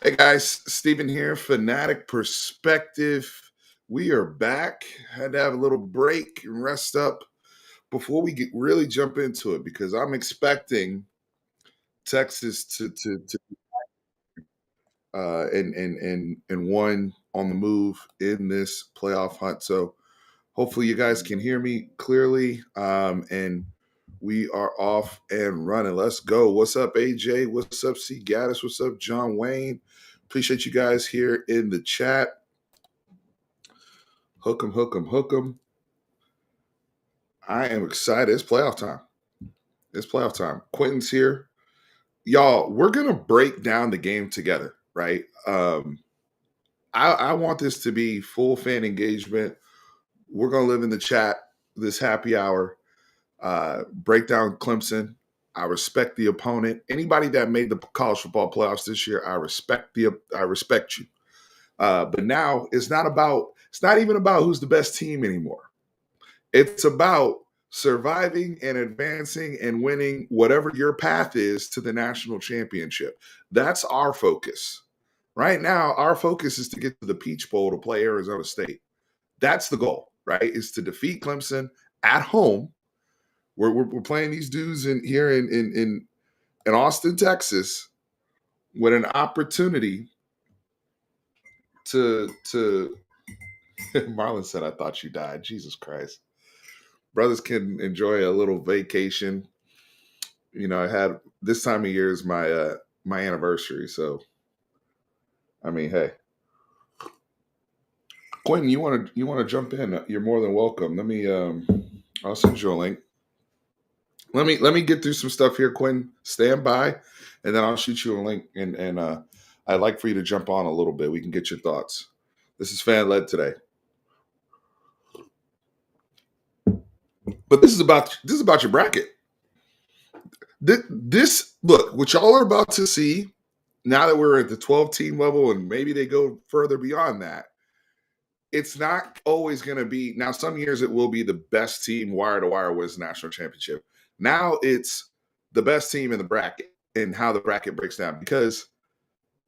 Hey guys, Stephen here, Fanatic Perspective. We are back. Had to have a little break and rest up before we really jump into it because I'm expecting Texas to and one on the move in this playoff hunt. So hopefully you guys can hear me clearly. And we are off and running. Let's go. What's up, AJ? What's up, C. Gaddis? What's up, John Wayne? Appreciate you guys here in the chat. Hook 'em, hook 'em, hook 'em. I am excited. It's playoff time. It's playoff time. Quentin's here. Y'all, we're going to break down the game together, right? I want this to be full fan engagement. We're going to live in the chat this happy hour. Break down Clemson. I respect the opponent. Anybody that made the college football playoffs this year, I respect you. But now it's not even about who's the best team anymore. It's about surviving and advancing and winning whatever your path is to the national championship. That's our focus. Right now, our focus is to get to the Peach Bowl to play Arizona State. That's the goal, right? Is to defeat Clemson at home. We're playing these dudes here in Austin, Texas, with an opportunity to Marlon said, I thought you died. Jesus Christ. Brothers can enjoy a little vacation. I had this time of year is my anniversary, so I mean, hey, Quentin, you want to jump in? You're more than welcome. I'll send you a link. Let me get through some stuff here, Quentin. Stand by, and then I'll shoot you a link. And I'd like for you to jump on a little bit. We can get your thoughts. This is fan led today, but this is about your bracket. This look what y'all are about to see now that we're at the 12 team level, and maybe they go further beyond that. It's not always going to be now. Some years it will be the best team wire to wire wins the national championship. Now it's the best team in the bracket and how the bracket breaks down. Because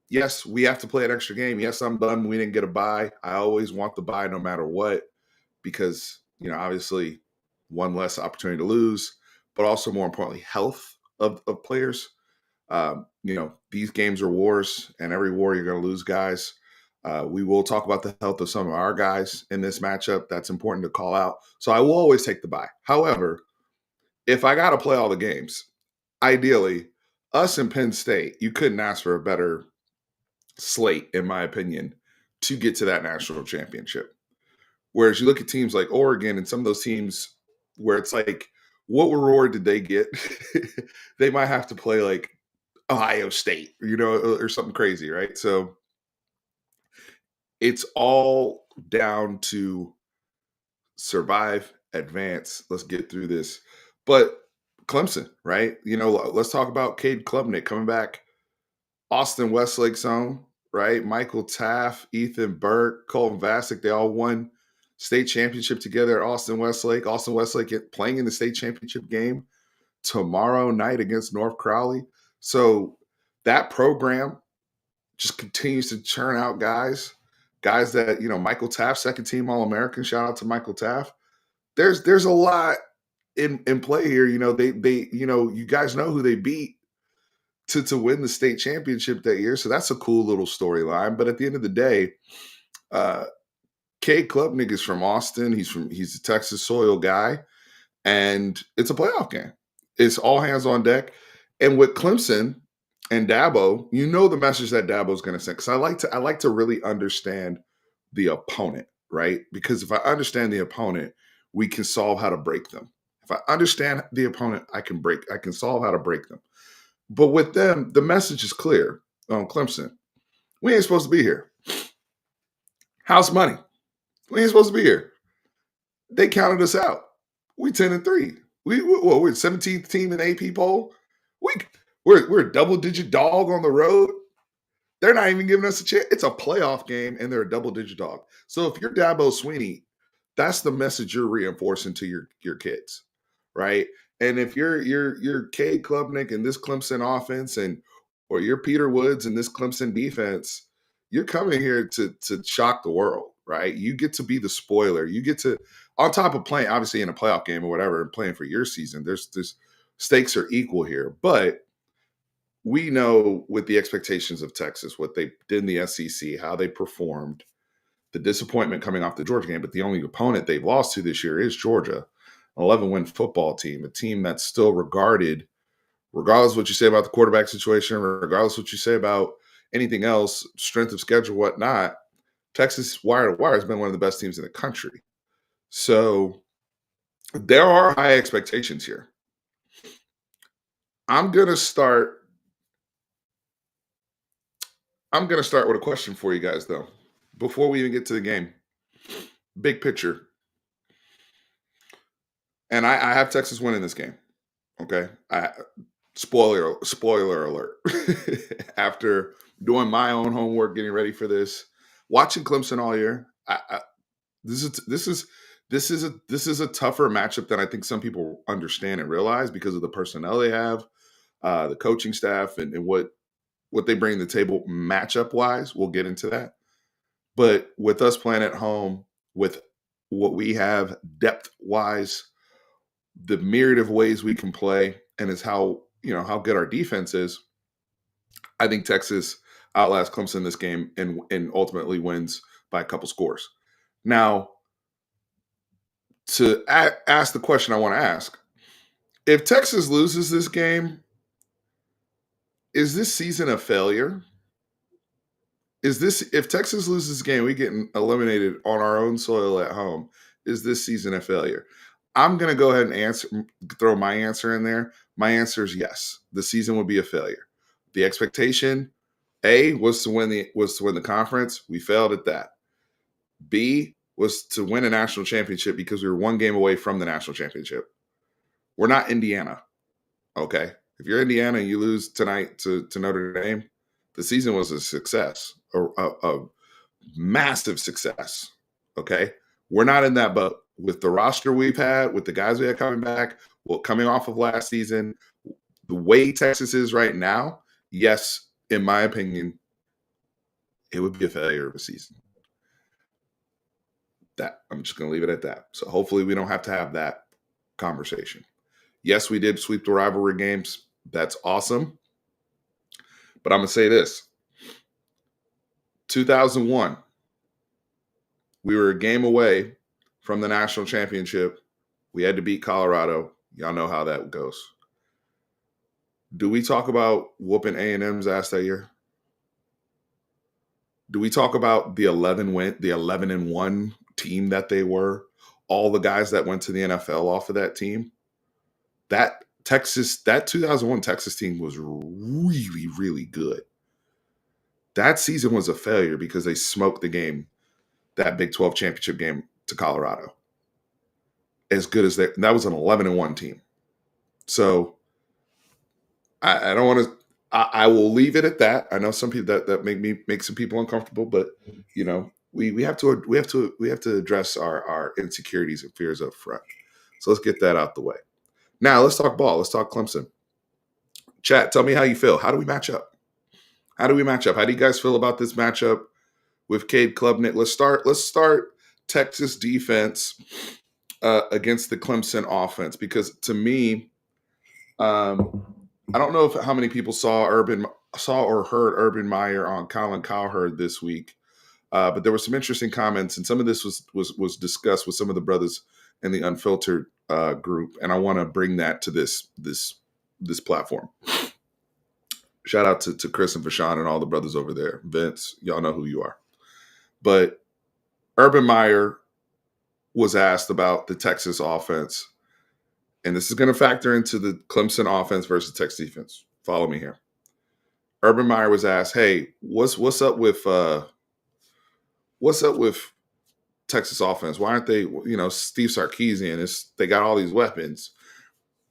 yes, we have to play an extra game. Yes, I'm done. We didn't get a bye. I always want the bye no matter what, because obviously one less opportunity to lose, but also more importantly, health of players. These games are wars, and every war you're going to lose guys. We will talk about the health of some of our guys in this matchup. That's important to call out. So I will always take the bye. However, if I got to play all the games, ideally, us in Penn State, you couldn't ask for a better slate, in my opinion, to get to that national championship. Whereas you look at teams like Oregon and some of those teams where it's like, what reward did they get? They might have to play like Ohio State, or something crazy, right? So it's all down to survive, advance. Let's get through this. But Clemson, right? Let's talk about Cade Klubnik coming back. Austin Westlake's own, right? Michael Taft, Ethan Burke, Colton Vasek, they all won state championship together at Austin Westlake. Austin Westlake playing in the state championship game tomorrow night against North Crowley. So that program just continues to churn out guys that, Michael Taft, second team All-American. Shout out to Michael Taft. There's a lot in play here. They you guys know who they beat to win the state championship that year. So that's a cool little storyline. But at the end of the day, Cade Klubnik is from Austin. He's a Texas soil guy, and it's a playoff game. It's all hands on deck. And with Clemson and Dabo, the message that Dabo is going to send. Because I like to really understand the opponent, right? Because if I understand the opponent, we can solve how to break them. If I understand the opponent, I can solve how to break them. But with them, the message is clear on Clemson. We ain't supposed to be here. House money. We ain't supposed to be here. They counted us out. We 10-3. We're 17th team in the AP poll. We're a double-digit dog on the road. They're not even giving us a chance. It's a playoff game, and they're a double-digit dog. So if you're Dabo Swinney, that's the message you're reinforcing to your kids, right? And if you're Cade Klubnik and this Clemson offense, and or you're Peter Woods in this Clemson defense, you're coming here to shock the world, right? You get to be the spoiler. You get to, on top of playing, obviously in a playoff game or whatever, and playing for your season. There's stakes are equal here, but we know with the expectations of Texas, what they did in the SEC, how they performed, the disappointment coming off the Georgia game, but the only opponent they've lost to this year is Georgia, an 11-win football team, a team that's still regarded, regardless of what you say about the quarterback situation, regardless of what you say about anything else, strength of schedule, whatnot, Texas wire to wire has been one of the best teams in the country. So there are high expectations here. I'm gonna start with a question for you guys though, before we even get to the game. Big picture. And I have Texas winning this game. Okay. Spoiler alert. After doing my own homework, getting ready for this, watching Clemson all year, this is a tougher matchup than I think some people understand and realize because of the personnel they have, the coaching staff, and what they bring to the table matchup wise. We'll get into that. But with us playing at home, with what we have depth wise, the myriad of ways we can play, and is how good our defense is. I think Texas outlasts Clemson this game and ultimately wins by a couple scores. Now, to ask the question I want to ask, if Texas loses this game, is this season a failure? If Texas loses this game, we get eliminated on our own soil at home, is this season a failure? I'm going to go ahead and throw my answer in there. My answer is yes. The season would be a failure. The expectation, A, was to win the conference. We failed at that. B, was to win a national championship because we were one game away from the national championship. We're not Indiana, okay? If you're Indiana and you lose tonight to Notre Dame, the season was a success, a massive success, okay? We're not in that boat. With the roster we've had, with the guys we had coming back, coming off of last season, the way Texas is right now, yes, in my opinion, it would be a failure of a season. That I'm just going to leave it at that. So hopefully we don't have to have that conversation. Yes, we did sweep the rivalry games. That's awesome. But I'm going to say this. 2001, we were a game away from the national championship. We had to beat Colorado. Y'all know how that goes. Do we talk about whooping A&M's ass that year? Do we talk about the 11-1 team that they were? All the guys that went to the NFL off of that team? That 2001 Texas team was really, really good. That season was a failure because they smoked the game, that Big 12 championship game to Colorado. As good as that was an 11-1 team. So I don't want to. I will leave it at that. I know some people that make some people uncomfortable, but we have to address our insecurities and fears up front. So let's get that out the way. Now let's talk ball. Let's talk Clemson. Chat, tell me how you feel. How do we match up? How do you guys feel about this matchup with Cade Klubnik? Let's start Texas defense against the Clemson offense, because to me, I don't know how many people saw or heard Urban Meyer on Colin Cowherd this week, but there were some interesting comments, and some of this was discussed with some of the brothers in the Unfiltered group, and I want to bring that to this platform. Shout out to Chris and Vashawn and all the brothers over there. Vince, y'all know who you are. But Urban Meyer was asked about the Texas offense, and this is going to factor into the Clemson offense versus Texas defense. Follow me here. Urban Meyer was asked, "Hey, what's up with Texas offense? Why aren't they, Steve Sarkisian? They got all these weapons.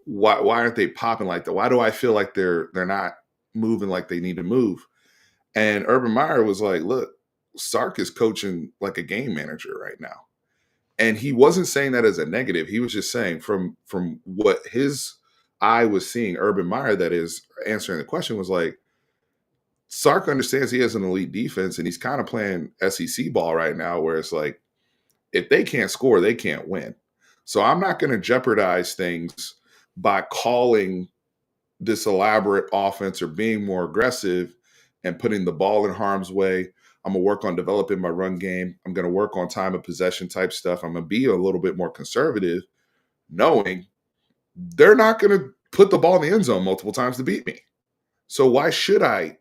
Why aren't they popping like that? Why do I feel like they're not moving like they need to move?" And Urban Meyer was like, "Look, Sark is coaching like a game manager right now." And he wasn't saying that as a negative. He was just saying from what his eye was seeing, Urban Meyer, that is answering the question, was like, Sark understands he has an elite defense, and he's kind of playing SEC ball right now, where it's like if they can't score, they can't win. So I'm not going to jeopardize things by calling this elaborate offense or being more aggressive and putting the ball in harm's way. I'm going to work on developing my run game. I'm going to work on time of possession type stuff. I'm going to be a little bit more conservative, knowing they're not going to put the ball in the end zone multiple times to beat me. So why should I,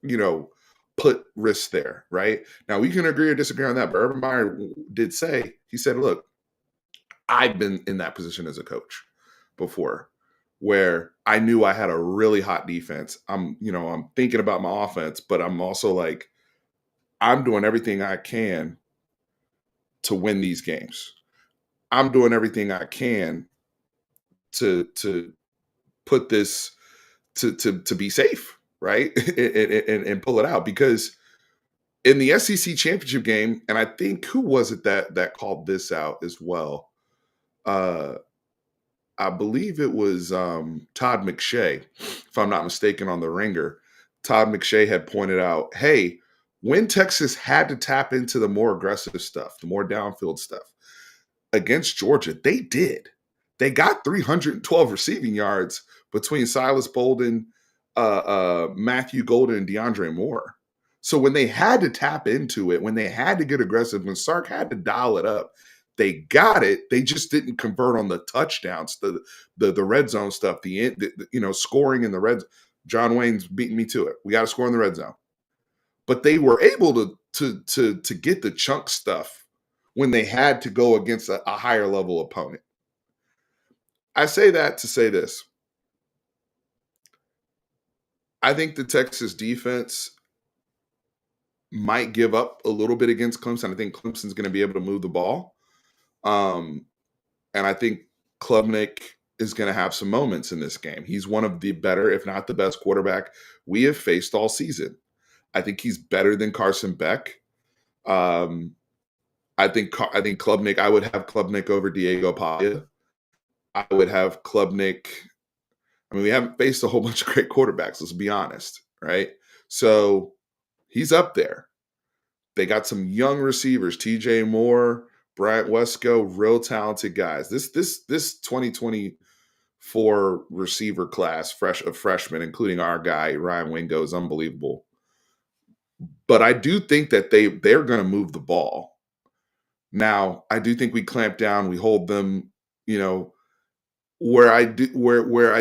you know, put risk there, right? Now we can agree or disagree on that, but Urban Meyer did say, he said, look, I've been in that position as a coach before where I knew I had a really hot defense. I'm thinking about my offense, but I'm also like, I'm doing everything I can to win these games. I'm doing everything I can to put this to be safe, right? and pull it out because in the SEC championship game, and I think who was it that called this out as well? I believe it was Todd McShay, if I'm not mistaken, on the Ringer. Todd McShay had pointed out, hey, when Texas had to tap into the more aggressive stuff, the more downfield stuff against Georgia, they did. They got 312 receiving yards between Silas Bolden, Matthew Golden, and DeAndre Moore. So when they had to tap into it, when they had to get aggressive, when Sark had to dial it up, they got it. They just didn't convert on the touchdowns, the red zone stuff, scoring in the red. John Wayne's beating me to it. We got to score in the red zone, but they were able to get the chunk stuff when they had to go against a higher level opponent. I say that to say this. I think the Texas defense might give up a little bit against Clemson. I think Clemson's going to be able to move the ball. And I think Klubnik is going to have some moments in this game. He's one of the better, if not the best quarterback we have faced all season. I think he's better than Carson Beck. I think Klubnik, I would have Klubnik over Diego Pavia. I would have Klubnik. I mean, we haven't faced a whole bunch of great quarterbacks, let's be honest, right? So he's up there. They got some young receivers, TJ Moore, Bryant Wesco, real talented guys. This 2024 receiver class, of freshmen, including our guy, Ryan Wingo, is unbelievable. But I do think that they're going to move the ball. Now, I do think we clamp down, we hold them, where I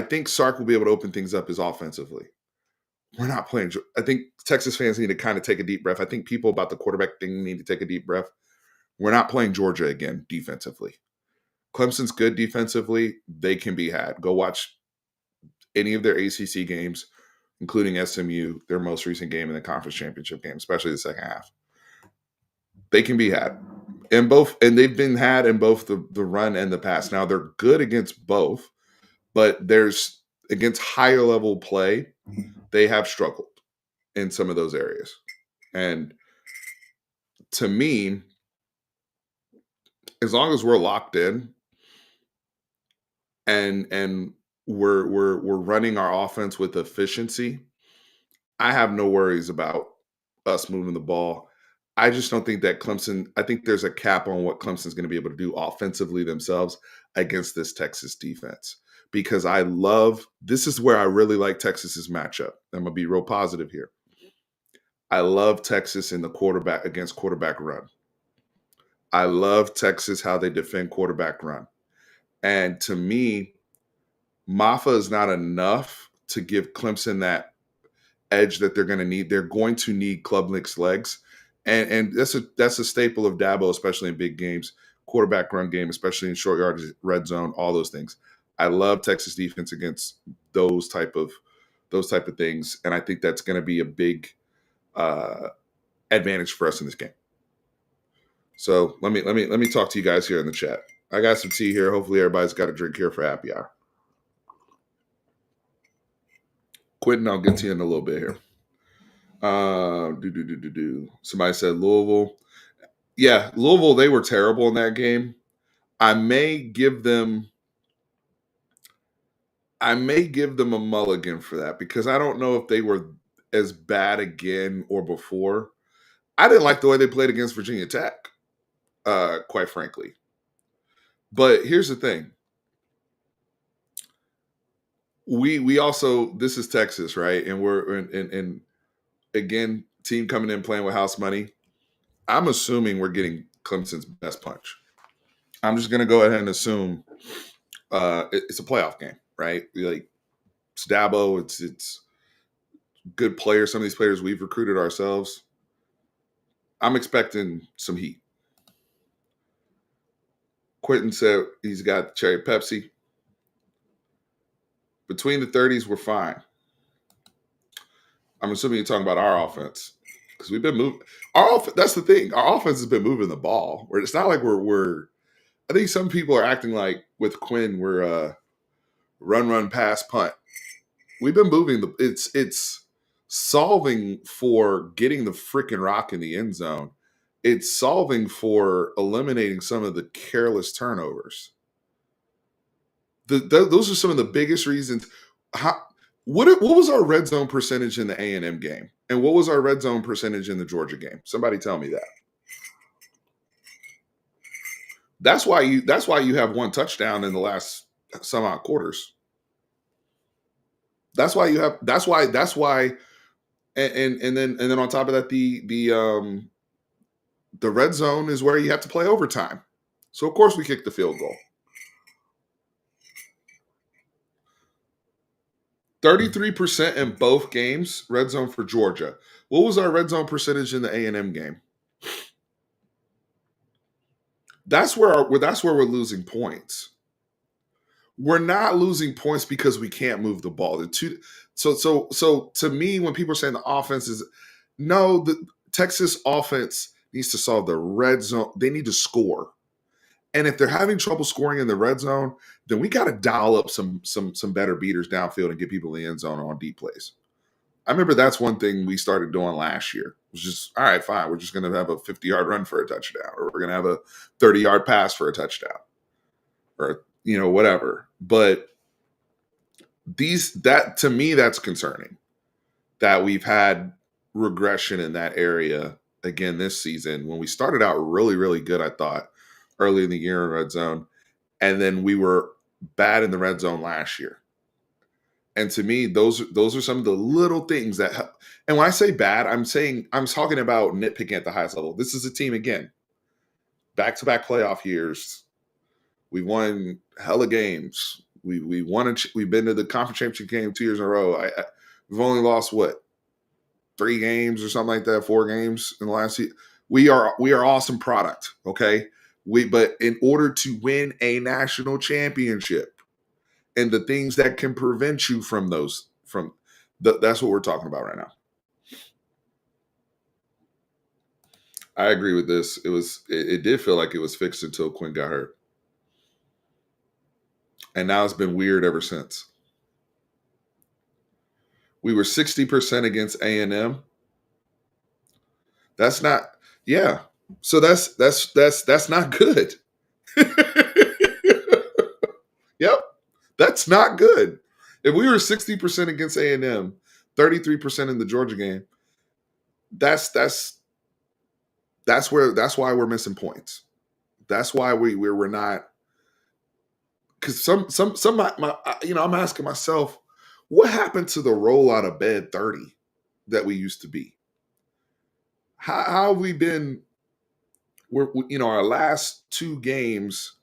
think Sark will be able to open things up is offensively. We're not playing. I think Texas fans need to kind of take a deep breath. I think people about the quarterback thing need to take a deep breath. We're not playing Georgia again defensively. Clemson's good defensively. They can be had. Go watch any of their ACC games, including SMU, their most recent game in the conference championship game, especially the second half. They can be had. And they've been had in both the run and the pass. Now they're good against both, but there's against higher level play, they have struggled in some of those areas. And to me, as long as we're locked in and we're running our offense with efficiency, I have no worries about us moving the ball. I just don't think that I think there's a cap on what Clemson's going to be able to do offensively themselves against this Texas defense. Because this is where I really like Texas's matchup. I'm going to be real positive here. I love Texas in the quarterback run. I love Texas, how they defend quarterback run. And to me, Maffa is not enough to give Clemson that edge that they're going to need. They're going to need Klubnik's legs. And that's a staple of Dabo, especially in big games, quarterback run game, especially in short yardage, red zone, all those things. I love Texas defense against those type of things, and I think that's going to be a big advantage for us in this game. So let me talk to you guys here in the chat. I got some tea here. Hopefully everybody's got a drink here for happy hour. Quentin, I'll get to you in a little bit here. Somebody said Louisville. Yeah, Louisville, they were terrible in that game. I may give them a mulligan for that because I don't know if they were as bad again or before. I didn't like the way they played against Virginia Tech, quite frankly. But here's the thing. We also, this is Texas, right? And we're and again, team coming in playing with house money. I'm assuming we're getting Clemson's best punch. I'm just gonna go ahead and assume it's a playoff game, right? Like it's Dabo, it's good players. Some of these players we've recruited ourselves. I'm expecting some heat. Quentin said he's got cherry Pepsi. Between the 30s, we're fine. I'm assuming you're talking about our offense because we've been moving. That's the thing. Our offense has been moving the ball. Where it's not like we're. I think some people are acting like with Quinn we're run pass punt. We've been moving the. It's solving for getting the freaking rock in the end zone. It's solving for eliminating some of the careless turnovers. Those are some of the biggest reasons. What was our red zone percentage in the A&M game, and what was our red zone percentage in the Georgia game? Somebody tell me that. That's why you have one touchdown in the last some odd quarters. That's why, and then on top of that, the red zone is where you have to play overtime. So of course we kicked the field goal. 33% in both games, red zone for Georgia. What was our red zone percentage in the A&M game? That's where we're losing points. We're not losing points because we can't move the ball. So to me, when people are saying the offense is no, the Texas offense needs to solve the red zone. They need to score. And if they're having trouble scoring in the red zone, then we got to dial up some better beaters downfield and get people in the end zone on deep plays. I remember that's one thing we started doing last year. It was just, all right, fine. We're just going to have a 50-yard run for a touchdown, or we're going to have a 30-yard pass for a touchdown, or whatever. But that to me, that's concerning that we've had regression in that area again this season. When we started out really, really good, I thought early in the year in red zone, and then we were bad in the red zone last year. And to me, those are some of the little things that help. And when I say bad, I'm talking about nitpicking at the highest level. This is a team, again, back-to-back playoff years. We won hella games. We've been to the conference championship game 2 years in a row. We've only lost 3 games or something like that, 4 games in the last year. We are awesome product, okay? But in order to win a national championship, and the things that can prevent you from that's what we're talking about right now. I agree with this. It did feel like it was fixed until Quinn got hurt. And now it's been weird ever since. We were 60% against A&M. That's not, yeah. So that's not good. Yep. That's not good. If we were 60% against A&M, 33% in the Georgia game, that's why we're missing points. That's why we're not, because I'm asking myself, what happened to the roll out of bed 30 that we used to be? How have we been? Our last 2 games,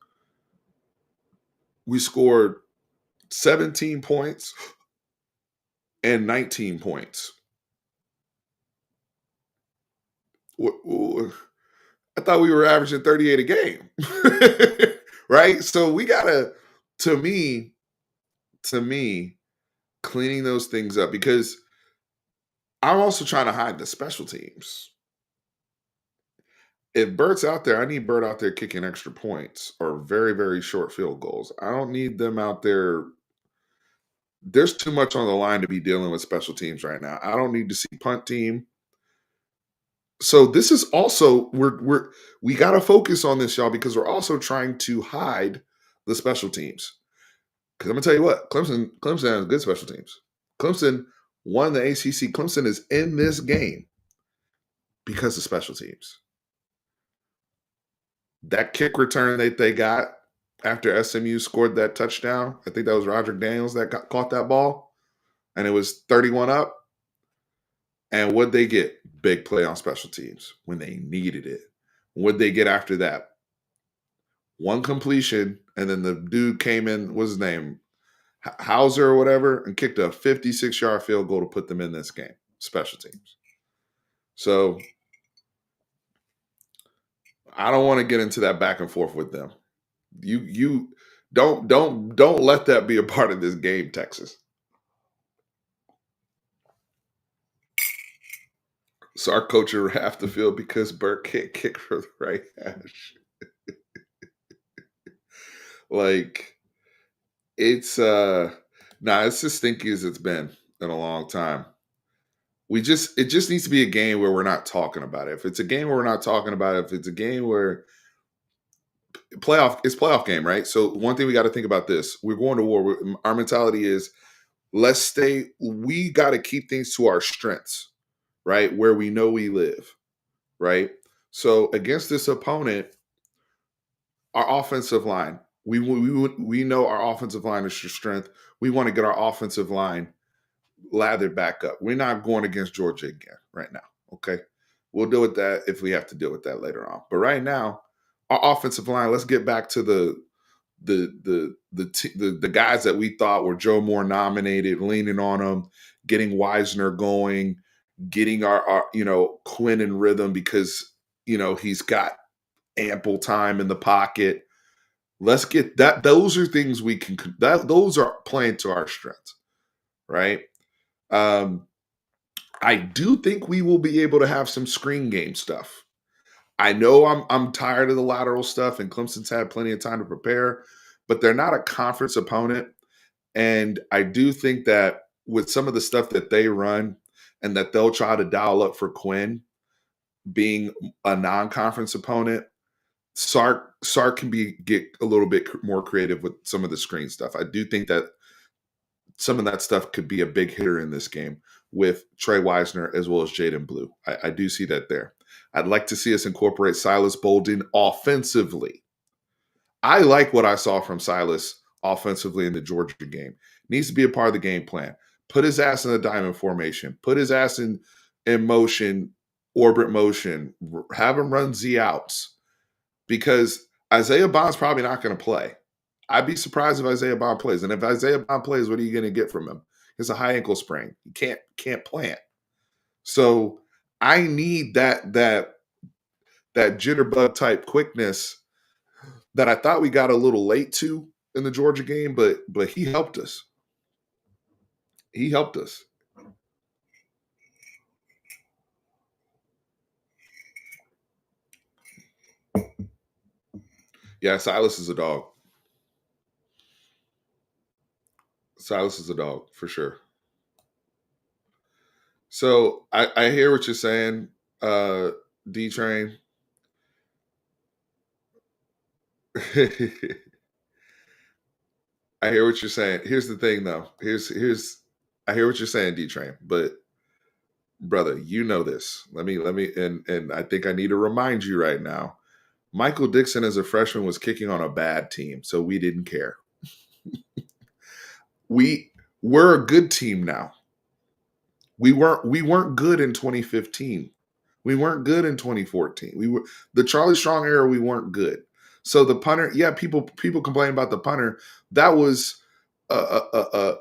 we scored 17 points and 19 points. I thought we were averaging 38 a game, right? So we gotta, to me, cleaning those things up, because I'm also trying to hide the special teams. If Bert's out there, I need Bert out there kicking extra points or very, very short field goals. I don't need them out there. There's too much on the line to be dealing with special teams right now. I don't need to see punt team. So this is also, we got to focus on this, y'all, because we're also trying to hide the special teams. Because I'm gonna tell you what, Clemson has good special teams. Clemson won the ACC. Clemson is in this game because of special teams. That kick return that they got after SMU scored that touchdown, I think that was Roderick Daniels that caught that ball, and it was 31 up. And what'd they get? Big play on special teams when they needed it. What'd they get after that? One completion, and then the dude came in, what's his name? Hauser or whatever, and kicked a 56-yard field goal to put them in this game. Special teams. So I don't want to get into that back and forth with them. You don't let that be a part of this game, Texas. So our coach will have the field because Burke can't kick for the right hash. Like it's it's as stinky as it's been in a long time. It just needs to be a game where we're not talking about it. If it's a game where we're not talking about it, if it's a game where it's playoff game, right? So one thing we got to think about this: we're going to war. Our mentality is we got to keep things to our strengths, right? Where we know we live, right? So against this opponent, our offensive line, we know our offensive line is your strength. We want to get our offensive line lathered back up. We're not going against Georgia again right now. Okay, we'll deal with that if we have to deal with that later on. But right now, our offensive line. Let's get back to the guys that we thought were Joe Moore nominated, leaning on them, getting Wisner going, getting our Quinn in rhythm because he's got ample time in the pocket. Let's get that. Those are things we can. Those are playing to our strengths, right? I do think we will be able to have some screen game stuff. I know I'm tired of the lateral stuff, and Clemson's had plenty of time to prepare, but they're not a conference opponent. And I do think that with some of the stuff that they run and that they'll try to dial up for Quinn being a non-conference opponent, Sark can get a little bit more creative with some of the screen stuff. I do think that some of that stuff could be a big hitter in this game with Trey Wisner as well as Jaden Blue. I do see that there. I'd like to see us incorporate Silas Bolden offensively. I like what I saw from Silas offensively in the Georgia game. Needs to be a part of the game plan. Put his ass in the diamond formation. Put his ass in motion, orbit motion. Have him run Z outs. Because Isaiah Bond's probably not going to play. I'd be surprised if Isaiah Bond plays. And if Isaiah Bond plays, what are you going to get from him? It's a high ankle sprain. You can't plant. So I need that jitterbug type quickness that I thought we got a little late to in the Georgia game, but he helped us. He helped us. Yeah, Silas is a dog. Silas is a dog for sure. So I hear what you're saying, D Train. I hear what you're saying. Here's the thing, though. I hear what you're saying, D Train. But brother, you know this. Let me, and I think I need to remind you right now. Michael Dixon, as a freshman, was kicking on a bad team, so we didn't care. We're a good team now. We weren't good in 2015. We weren't good in 2014. We were the Charlie Strong era. We weren't good. So the punter, yeah, people complain about the punter. That was a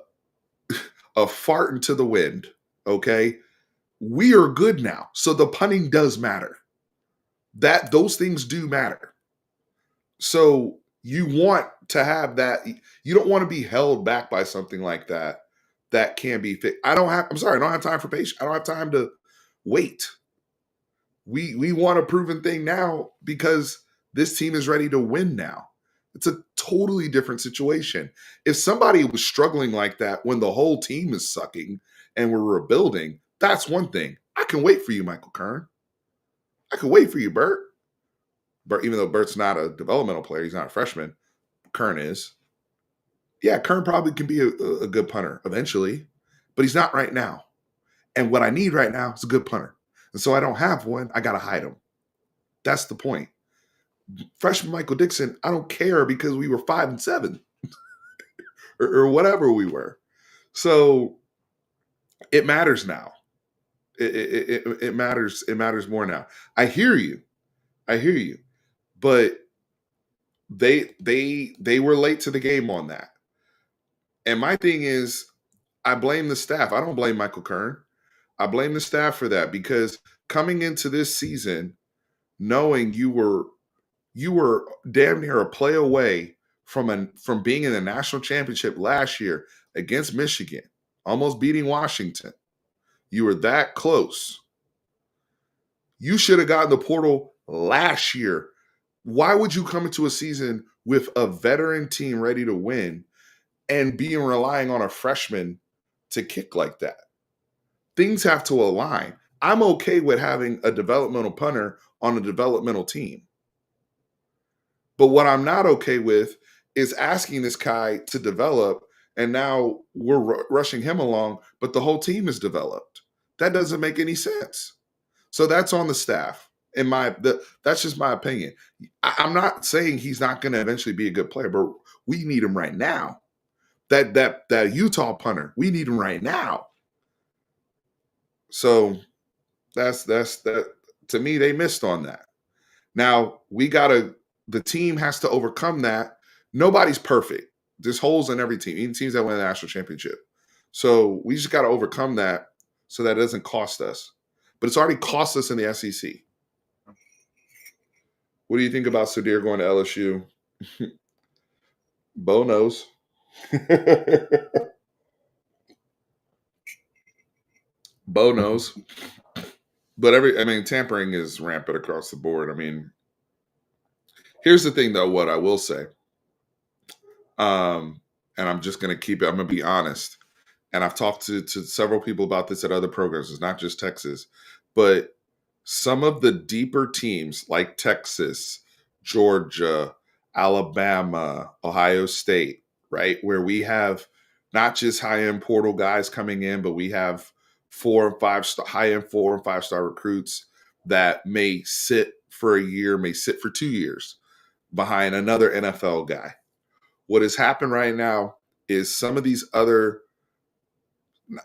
fart into the wind. Okay, we are good now. So the punting does matter. Those things do matter. So you want to have that. You don't want to be held back by something like that. That can be fixed. I'm sorry. I don't have time for patience. I don't have time to wait. We want a proven thing now because this team is ready to win now. It's a totally different situation. If somebody was struggling like that when the whole team is sucking and we're rebuilding, that's one thing. I can wait for you, Michael Kern. I can wait for you, Bert. Even though Bert's not a developmental player, he's not a freshman. Kern is. Yeah, Kern probably can be a good punter eventually, but he's not right now. And what I need right now is a good punter. And so I don't have one. I got to hide him. That's the point. Freshman Michael Dixon, I don't care because we were 5-7 or whatever we were. So it matters now. It matters. It matters more now. I hear you. But they were late to the game on that. And my thing is, I blame the staff. I don't blame Michael Kern. I blame the staff for that because coming into this season, knowing you were damn near a play away from being in the national championship last year against Michigan, almost beating Washington. You were that close. You should have gotten the portal last year. Why would you come into a season with a veteran team ready to win and being relying on a freshman to kick like that? Things have to align. I'm okay with having a developmental punter on a developmental team. But what I'm not okay with is asking this guy to develop, and now we're rushing him along, but the whole team is developed. That doesn't make any sense. So that's on the staff. That's just my opinion. I'm not saying he's not going to eventually be a good player, but we need him right now. That Utah punter, we need him right now. So that's that. To me, they missed on that. Now the team has to overcome that. Nobody's perfect. There's holes in every team, even teams that win the national championship. So we just got to overcome that so that it doesn't cost us. But it's already cost us in the SEC. What do you think about Sudhir going to LSU? Bo knows. Bo knows. But tampering is rampant across the board. I mean, here's the thing, though, what I will say. And I'm just going to keep it. I'm going to be honest. And I've talked to several people about this at other programs. It's not just Texas. But some of the deeper teams like Texas, Georgia, Alabama, Ohio State, right, where we have not just high-end portal guys coming in, but we have 4 and 5 high-end 4 and 5-star recruits that may sit for a year, may sit for 2 years behind another NFL guy. What has happened right now is some of these other,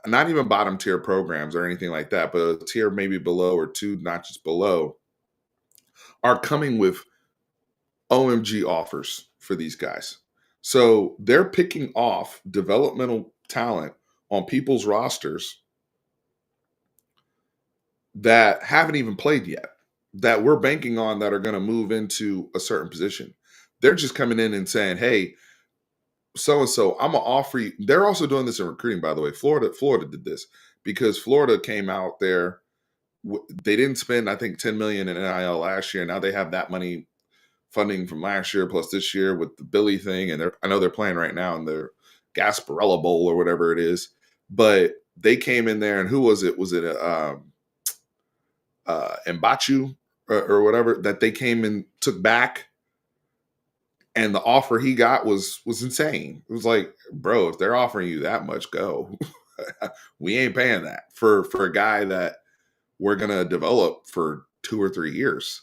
not even bottom tier programs or anything like that, but a tier maybe below or 2 notches below, are coming with OMG offers for these guys. So they're picking off developmental talent on people's rosters that haven't even played yet, that we're banking on that are going to move into a certain position. They're just coming in and saying, hey, so-and-so, I'm going to offer you. They're also doing this in recruiting, by the way. Florida did this because Florida came out there. They didn't spend, I think, $10 million in NIL last year. Now they have that money funding from last year plus this year with the Billy thing. And I know they're playing right now in their Gasparilla Bowl or whatever it is. But they came in there, and who was it? Was it Mbachu or whatever that they came and took back? And the offer he got was insane. It was like, bro, if they're offering you that much, go. We ain't paying that for a guy that we're going to develop for 2 or 3 years.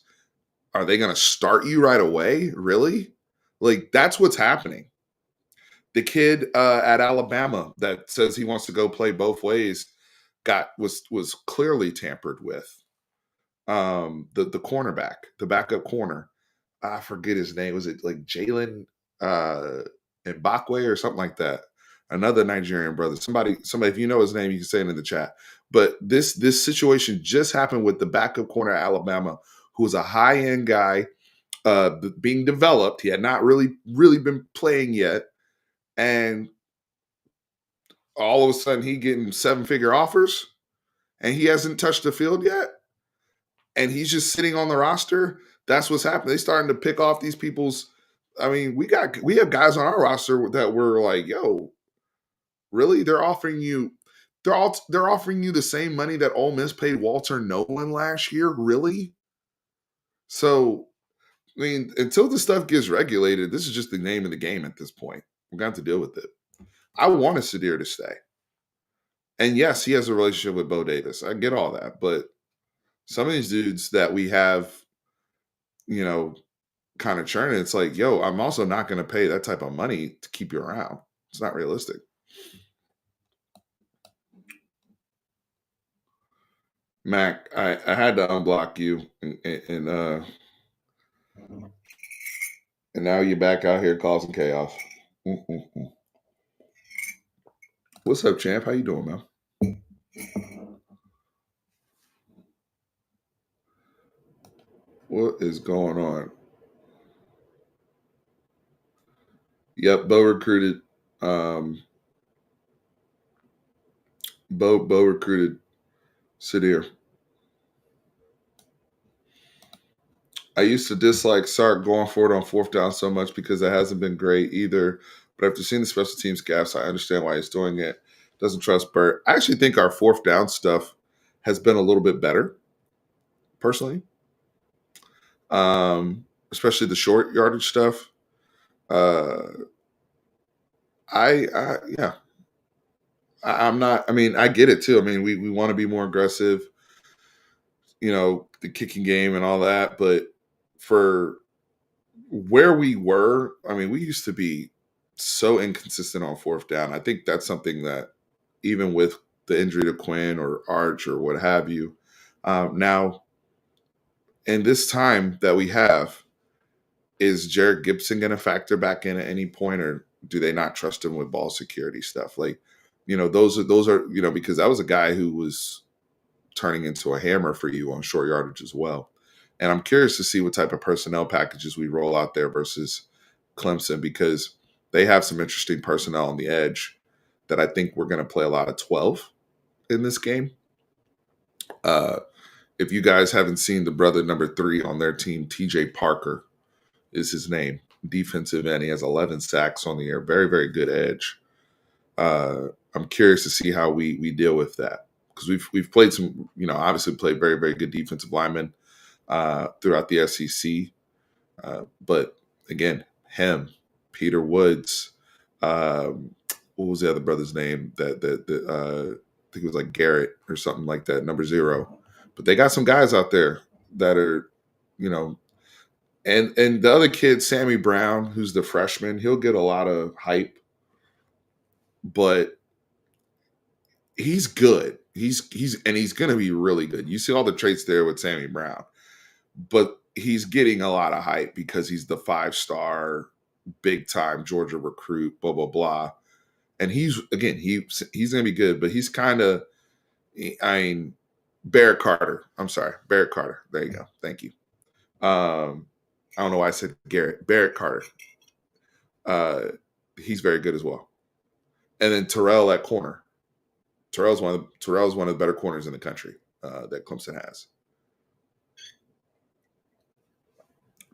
Are they going to start you right away? Really? Like, that's what's happening. The kid at Alabama that says he wants to go play both ways was clearly tampered with. The cornerback, the backup corner. I forget his name. Was it like Jalen Mbakwe or something like that? Another Nigerian brother. Somebody, if you know his name, you can say it in the chat. But this situation just happened with the backup corner at Alabama, who was a high-end guy being developed. He had not really been playing yet. And all of a sudden, he getting 7-figure offers, and he hasn't touched the field yet. And he's just sitting on the roster. That's what's happening. They're starting to pick off these people's. I mean, we have guys on our roster that were like, yo, really? They're offering you the same money that Ole Miss paid Walter Nolan last year? Really? So, I mean, until the stuff gets regulated, this is just the name of the game at this point. We're going to have to deal with it. I want Sudhir to stay. And yes, he has a relationship with Bo Davis. I get all that, but some of these dudes that we have, you know, kind of churning, it's like, yo, I'm also not going to pay that type of money to keep you around. It's not realistic. Mac, I had to unblock you, and now you're back out here causing chaos. Mm-mm-mm. What's up, champ? How you doing, man? What is going on? Yep, Bo recruited. Um, Bo recruited Sadir. I used to dislike Sark going forward on fourth down so much because it hasn't been great either. But after seeing the special teams gaps, I understand why he's doing it. Doesn't trust Burt. I actually think our fourth down stuff has been a little bit better, personally. Especially the short yardage stuff. Uh, yeah, I'm not. I mean, I get it too. I mean, we want to be more aggressive, the kicking game and all that. But for where we were, I mean, we used to be so inconsistent on fourth down. I think that's something that even with the injury to Quinn or Arch or what have you, now in this time that we have, is Jared Gibson going to factor back in at any point, or do they not trust him with ball security stuff? Like, those are because that was a guy who was turning into a hammer for you on short yardage as well. And I'm curious to see what type of personnel packages we roll out there versus Clemson, because they have some interesting personnel on the edge that I think we're going to play a lot of 12 in this game. If you guys haven't seen the brother number 3 on their team, TJ Parker is his name, defensive end. He has 11 sacks on the year. Very, very good edge. I'm curious to see how we deal with that, because we've played some, obviously played very, very good defensive linemen throughout the SEC. But again, Peter Woods, what was the other brother's name? I think it was like Garrett or something like that, number 0. But they got some guys out there that are, you know, and the other kid, Sammy Brown, who's the freshman, he'll get a lot of hype, but he's good. He's going to be really good. You see all the traits there with Sammy Brown, but he's getting a lot of hype because he's the 5-star, big time Georgia recruit. Blah blah blah. And he's going to be good, but he's kind of, I mean, Barrett Carter. I'm sorry, Barrett Carter. There you go. Thank you. I don't know why I said Garrett. Barrett Carter. He's very good as well. And then Terrell at corner. Terrell's one of the better corners in the country that Clemson has.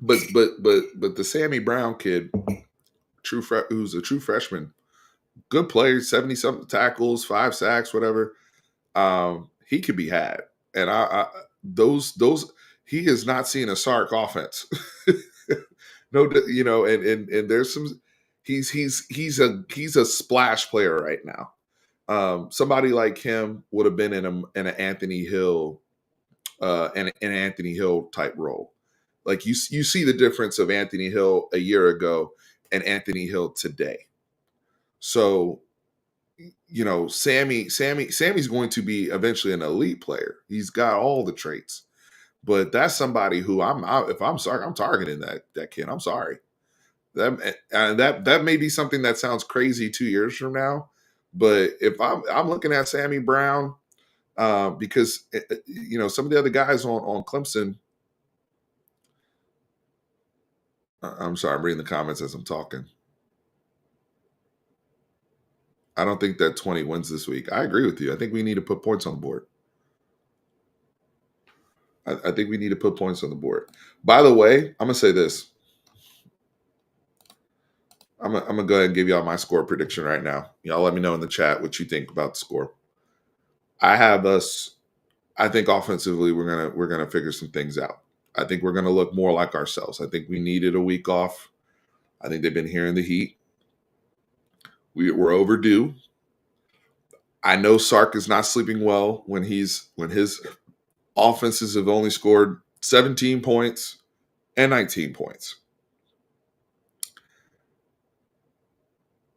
But the Sammy Brown kid, who's a true freshman, good player, 70 something tackles, 5 sacks, whatever. He could be had, and those he is not seeing a Sark offense. No, and there's some. He's a splash player right now. Somebody like him would have been in an Anthony Hill, an Anthony Hill type role. Like you see the difference of Anthony Hill a year ago and Anthony Hill today. So, Sammy's going to be eventually an elite player. He's got all the traits, but that's somebody who if I'm sorry, I'm targeting that kid. I'm sorry. That may be something that sounds crazy 2 years from now, but if I'm looking at Sammy Brown, because some of the other guys on Clemson. I'm sorry, I'm reading the comments as I'm talking. I don't think that 20 wins this week. I agree with you. I think we need to put points on the board. I think we need to put points on the board. By the way, I'm gonna say this. I'm gonna go ahead and give y'all my score prediction right now. Y'all let me know in the chat what you think about the score. I have us. I think offensively we're gonna figure some things out. I think we're gonna look more like ourselves. I think we needed a week off. I think they've been hearing the heat. We're overdue. I know Sark is not sleeping well when his offenses have only scored 17 points and 19 points.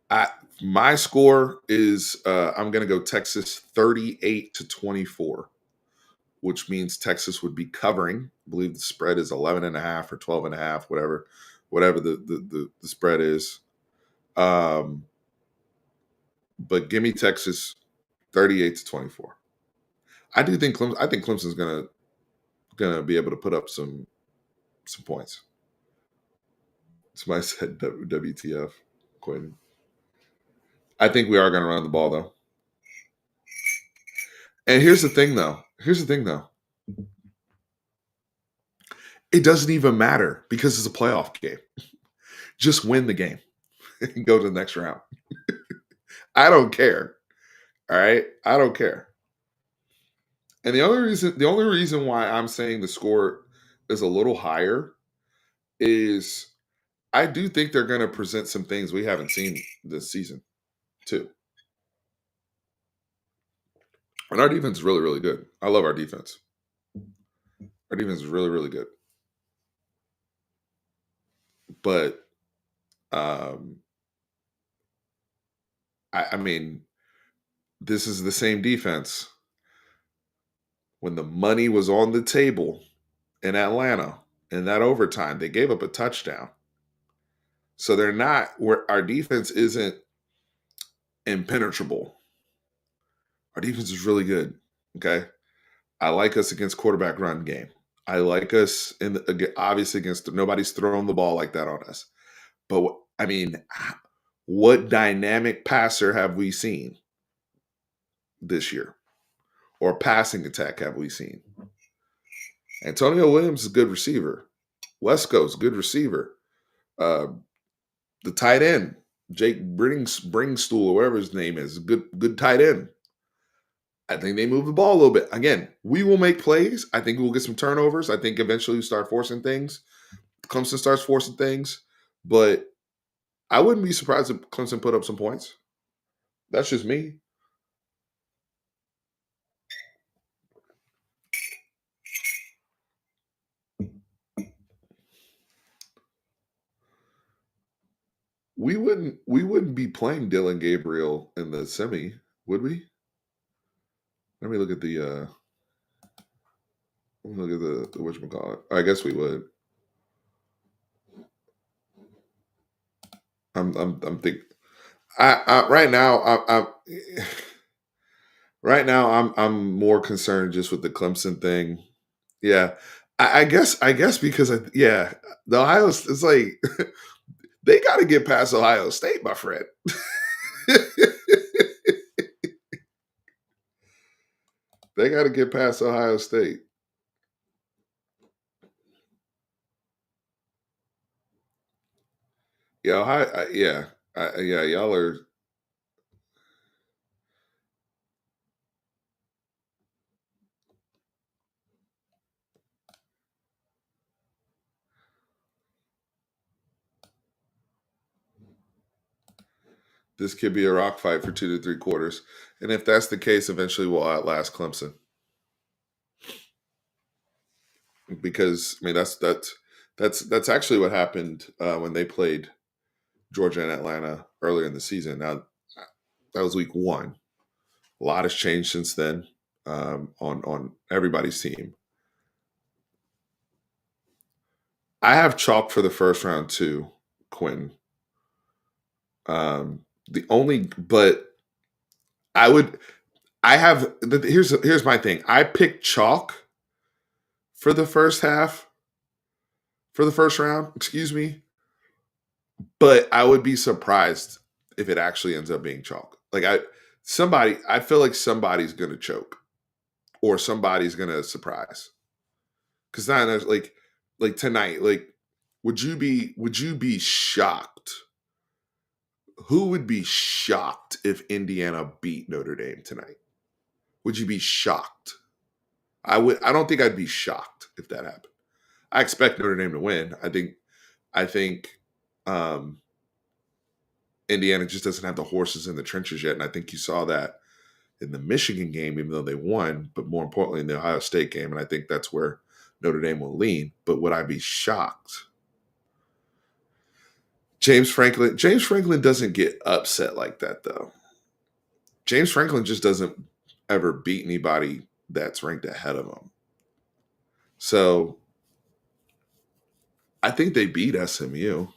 I My score is I'm going to go Texas 38-24, which means Texas would be covering. I believe the spread is 11 and a half or 12 and a half, whatever the spread is. But give me Texas 38-24. I do think I think Clemson's gonna be able to put up some points. Somebody said WTF, Quinn. I think we are gonna run the ball though. And here's the thing though. It doesn't even matter because it's a playoff game. Just win the game and go to the next round. I don't care. All right. I don't care. And the only reason why I'm saying the score is a little higher is I do think they're going to present some things we haven't seen this season, too. And our defense is really, really good. I love our defense. Our defense is really, really good. But um, I mean, this is the same defense when the money was on the table in Atlanta in that overtime. They gave up a touchdown. So they're not where our defense isn't impenetrable. Our defense is really good. Okay. I like us against quarterback run game. I like us obviously against nobody's throwing the ball like that on us. But I mean, what dynamic passer have we seen this year? Or passing attack have we seen? Antonio Williams is a good receiver. Wesco's a good receiver. Uh, the tight end, Jake Bringstool, or whatever his name is, good tight end. I think they move the ball a little bit. Again, we will make plays. I think we'll get some turnovers. I think eventually we start forcing things. Clemson starts forcing things. But I wouldn't be surprised if Clemson put up some points. That's just me. We wouldn't be playing Dylan Gabriel in the semi, would we? Let me look at the whatchamacallit. I guess we would. I'm thinking. I right now right now I'm more concerned just with the Clemson thing. Yeah, I guess because yeah, the Ohio it's like they got to get past Ohio State, my friend. They got to get past Ohio State. Yeah, yeah, y'all are. This could be a rock fight for 2 to 3 quarters, and if that's the case, eventually we'll outlast Clemson. Because I mean that's actually what happened when they played Georgia and Atlanta earlier in the season. Now that was week 1. A lot has changed since then on everybody's team. I have chalk for the first round too, Quinn. The only, but I would, I have. Here's my thing. I picked chalk for the first half, for the first round. Excuse me, but I would be surprised if it actually ends up being chalk. I feel like somebody's gonna choke or somebody's gonna surprise. Because not like tonight, would you be shocked? Who would be shocked if Indiana beat Notre Dame tonight? Would you be shocked? I don't think I'd be shocked if that happened. I expect Notre Dame to win. I think Indiana just doesn't have the horses in the trenches yet, and I think you saw that in the Michigan game, even though they won, but more importantly in the Ohio State game. And I think that's where Notre Dame will lean. But would I be shocked? James Franklin doesn't get upset like that, though. James Franklin just doesn't ever beat anybody that's ranked ahead of him. So I think they beat SMU.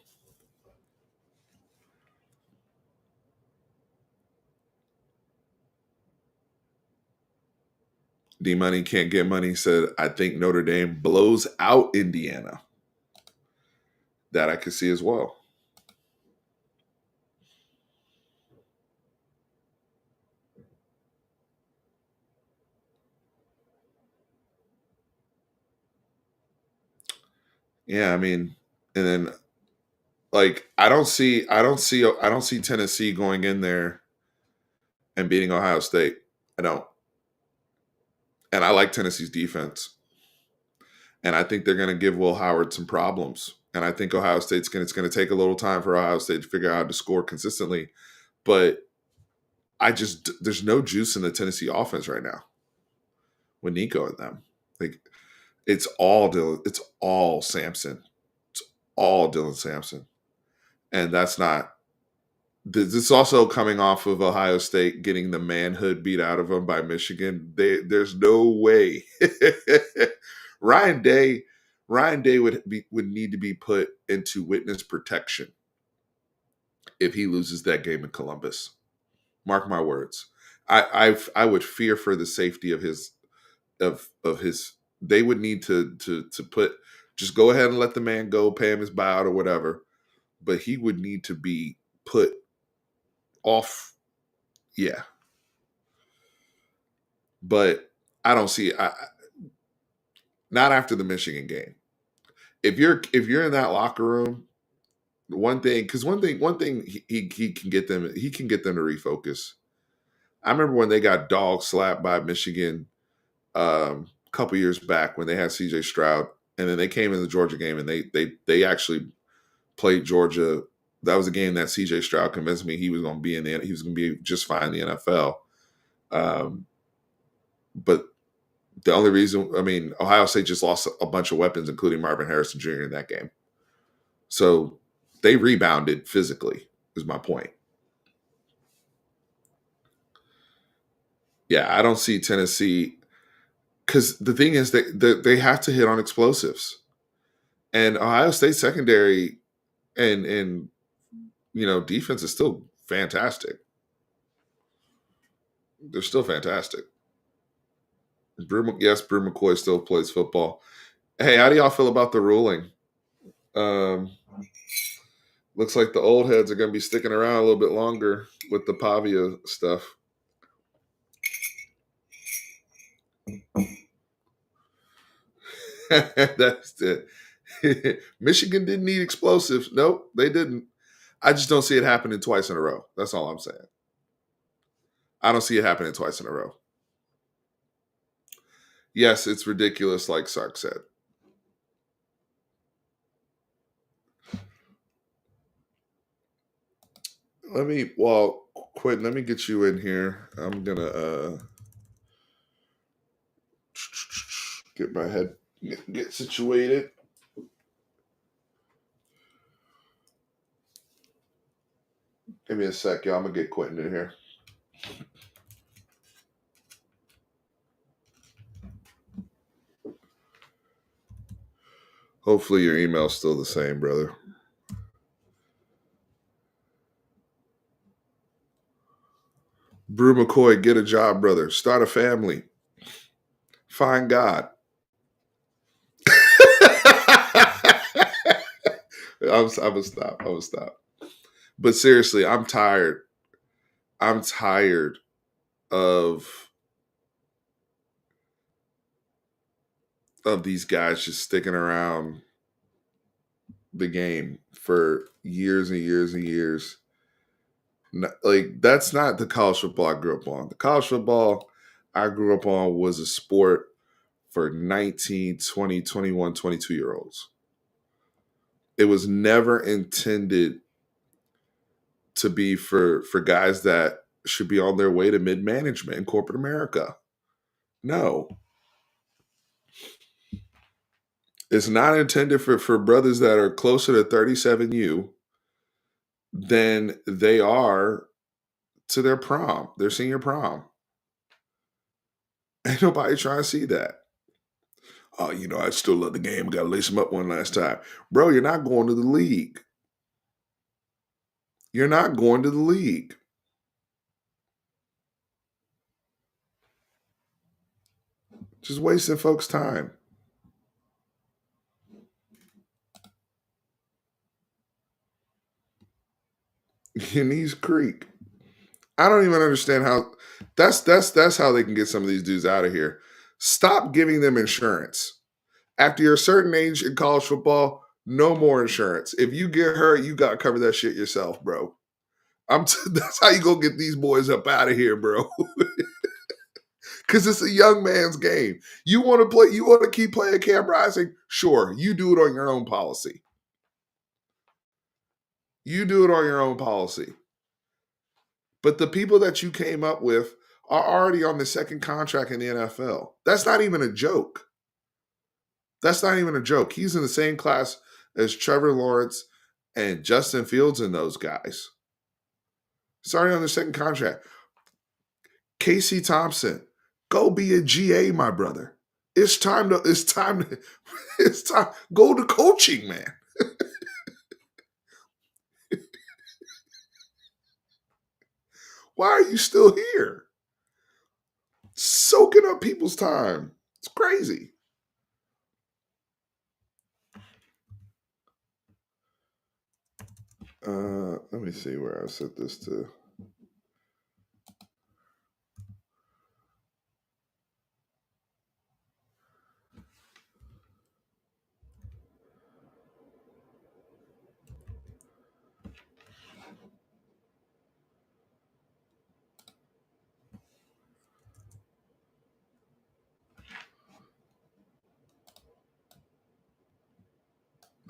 D Money Can't Get Money said, I think Notre Dame blows out Indiana. That I could see as well. Yeah, I mean, and then like I don't see Tennessee going in there and beating Ohio State. I don't. And I like Tennessee's defense. And I think they're going to give Will Howard some problems. And I think Ohio State's going it's going to take a little time for Ohio State to figure out how to score consistently. But there's no juice in the Tennessee offense right now with Nico and them. Like it's all Dylan, it's all Sampson. It's all Dylan Sampson. And that's not this is also coming off of Ohio State getting the manhood beat out of them by Michigan. There's no way. Ryan Day would need to be put into witness protection if he loses that game in Columbus. Mark my words. I would fear for the safety of his. They would need to put just go ahead and let the man go, pay him his buyout or whatever. But he would need to be put off. Yeah. But I don't see not after the Michigan game. If you're in that locker room, one thing he can get them to refocus. I remember when they got dog slapped by Michigan a couple years back when they had CJ Stroud, and then they came in the Georgia game and they actually played Georgia. That was a game that CJ Stroud convinced me he was going to be just fine in the NFL. But the only reason, I mean, Ohio State just lost a bunch of weapons, including Marvin Harrison Jr. in that game. So they rebounded physically, is my point. Yeah, I don't see Tennessee because the thing is that they have to hit on explosives, and Ohio State secondary and defense is still fantastic. They're still fantastic. Brew McCoy still plays football. Hey, how do y'all feel about the ruling? Looks like the old heads are going to be sticking around a little bit longer with the Pavia stuff. That's it. Michigan didn't need explosives. Nope, they didn't. I just don't see it happening twice in a row. That's all I'm saying. I don't see it happening twice in a row. Yes, it's ridiculous, like Sark said. Quinn, let me get you in here. I'm gonna get my head get situated. Give me a sec, y'all. I'm gonna get Quentin in here. Hopefully your email's still the same, brother. Brew McCoy, get a job, brother. Start a family. Find God. I would stop. But seriously, I'm tired. I'm tired of these guys just sticking around the game for years and years and years. Like that's not the college football I grew up on. The college football I grew up on was a sport for 19, 20, 21, 22-year-olds. It was never intended to be for guys that should be on their way to mid-management in corporate America. No. It's not intended for brothers that are closer to 37U than they are to their prom, their senior prom. Ain't nobody trying to see that. Oh, I still love the game. Got to lace them up one last time. Bro, you're not going to the league. You're not going to the league. Just wasting folks' time. Your knees creak. I don't even understand how that's how they can get some of these dudes out of here. Stop giving them insurance. After you're a certain age in college football, no more insurance. If you get hurt, you got to cover that shit yourself, bro. That's how you go get these boys up out of here, bro. Because it's a young man's game. You want to play? You want to keep playing Cam Rising? Sure, you do it on your own policy. You do it on your own policy. But the people that you came up with are already on the second contract in the NFL. That's not even a joke. That's not even a joke. He's in the same class as Trevor Lawrence and Justin Fields and those guys. He's already on the second contract. Casey Thompson, go be a GA, my brother. It's time. Go to coaching, man. Why are you still here? Soaking up people's time. It's crazy. Let me see where I set this to.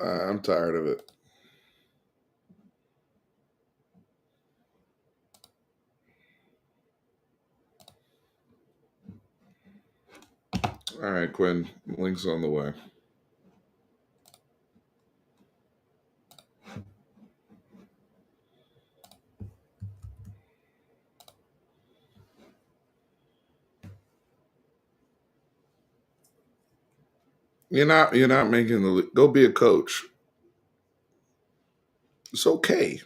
I'm tired of it. All right, Quinn. Link's on the way. You're not making the. Go be a coach. It's okay.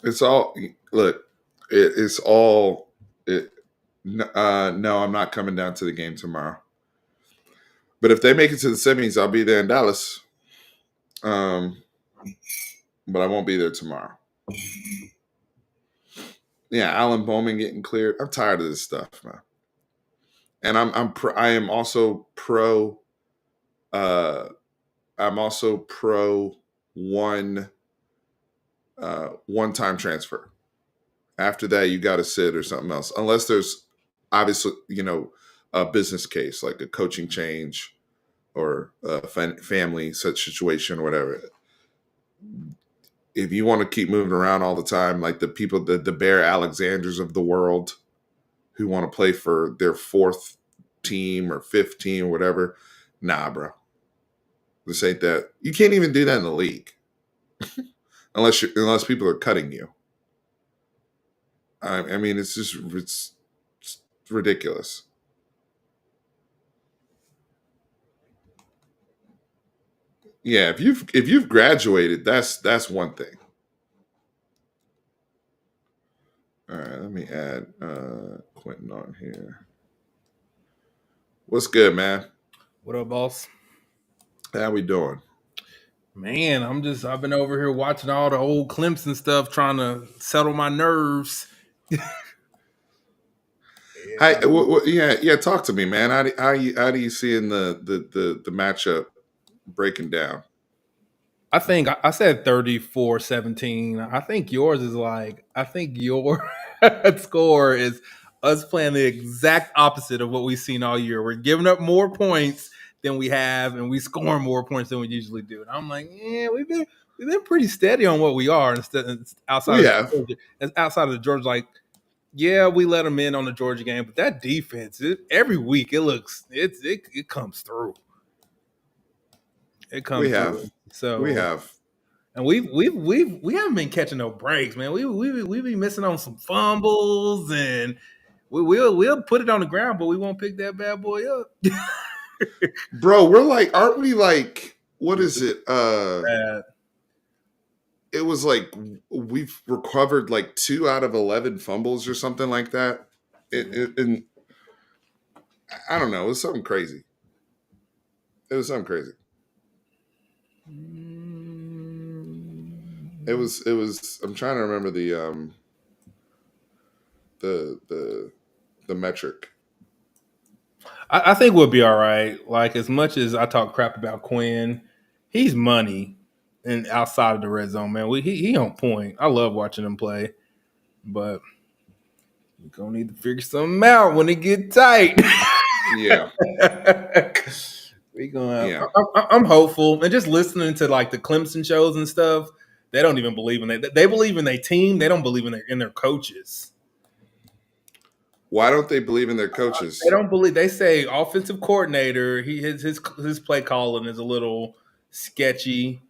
It's all look. It's all. No, I'm not coming down to the game tomorrow. But if they make it to the semis, I'll be there in Dallas. But I won't be there tomorrow. Yeah, Alan Bowman getting cleared. I'm tired of this stuff, man. And I am also pro. I'm also pro one-time transfer. After that, you got to sit or something else, unless there's obviously a business case like a coaching change or a family such situation or whatever. If you want to keep moving around all the time, like the people, the Bear Alexanders of the world, who want to play for their fourth team or fifth team or whatever, nah, bro. This ain't that. You can't even do that in the league, unless people are cutting you. I mean, it's ridiculous. Yeah, if you've graduated, that's one thing. All right, let me add Quentin on here. What's good, man? What up, boss? How we doing? Man, I've been over here watching all the old Clemson stuff, trying to settle my nerves. Hi, yeah. Talk to me, man. How do you see in the matchup breaking down? I think I said 34-17. I think yours is I think your score is us playing the exact opposite of what we've seen all year. We're giving up more points than we have, and we scoring more points than we usually do. And I'm like, yeah, we've they're pretty steady on what we are. Instead, outside We of have. Georgia, outside of the Georgia, like yeah, we let them in on the Georgia game, but that defense, every week it comes through. It We comes have. through. We So have. and we haven't been catching no breaks, man. We be missing on some fumbles and we'll put it on the ground, but we won't pick that bad boy up. Bro, we're like, aren't we like, what Yeah, is it? bad. It was like we've recovered like 2 out of 11 fumbles or something like that. And I don't know. It was something crazy. It was something crazy. It was I'm trying to remember the metric. I think we'll be all right. Like as much as I talk crap about Quinn, he's money and outside of the red zone, man. He on point. I love watching him play, but we're gonna need to figure something out when it get tight. Yeah. we gonna. Yeah. I'm hopeful, and just listening to like the Clemson shows and stuff, they don't even believe in it. They believe in their team. They don't believe in their coaches. Why don't they believe in their They coaches? don't believe. They say offensive coordinator. His play calling is a little sketchy,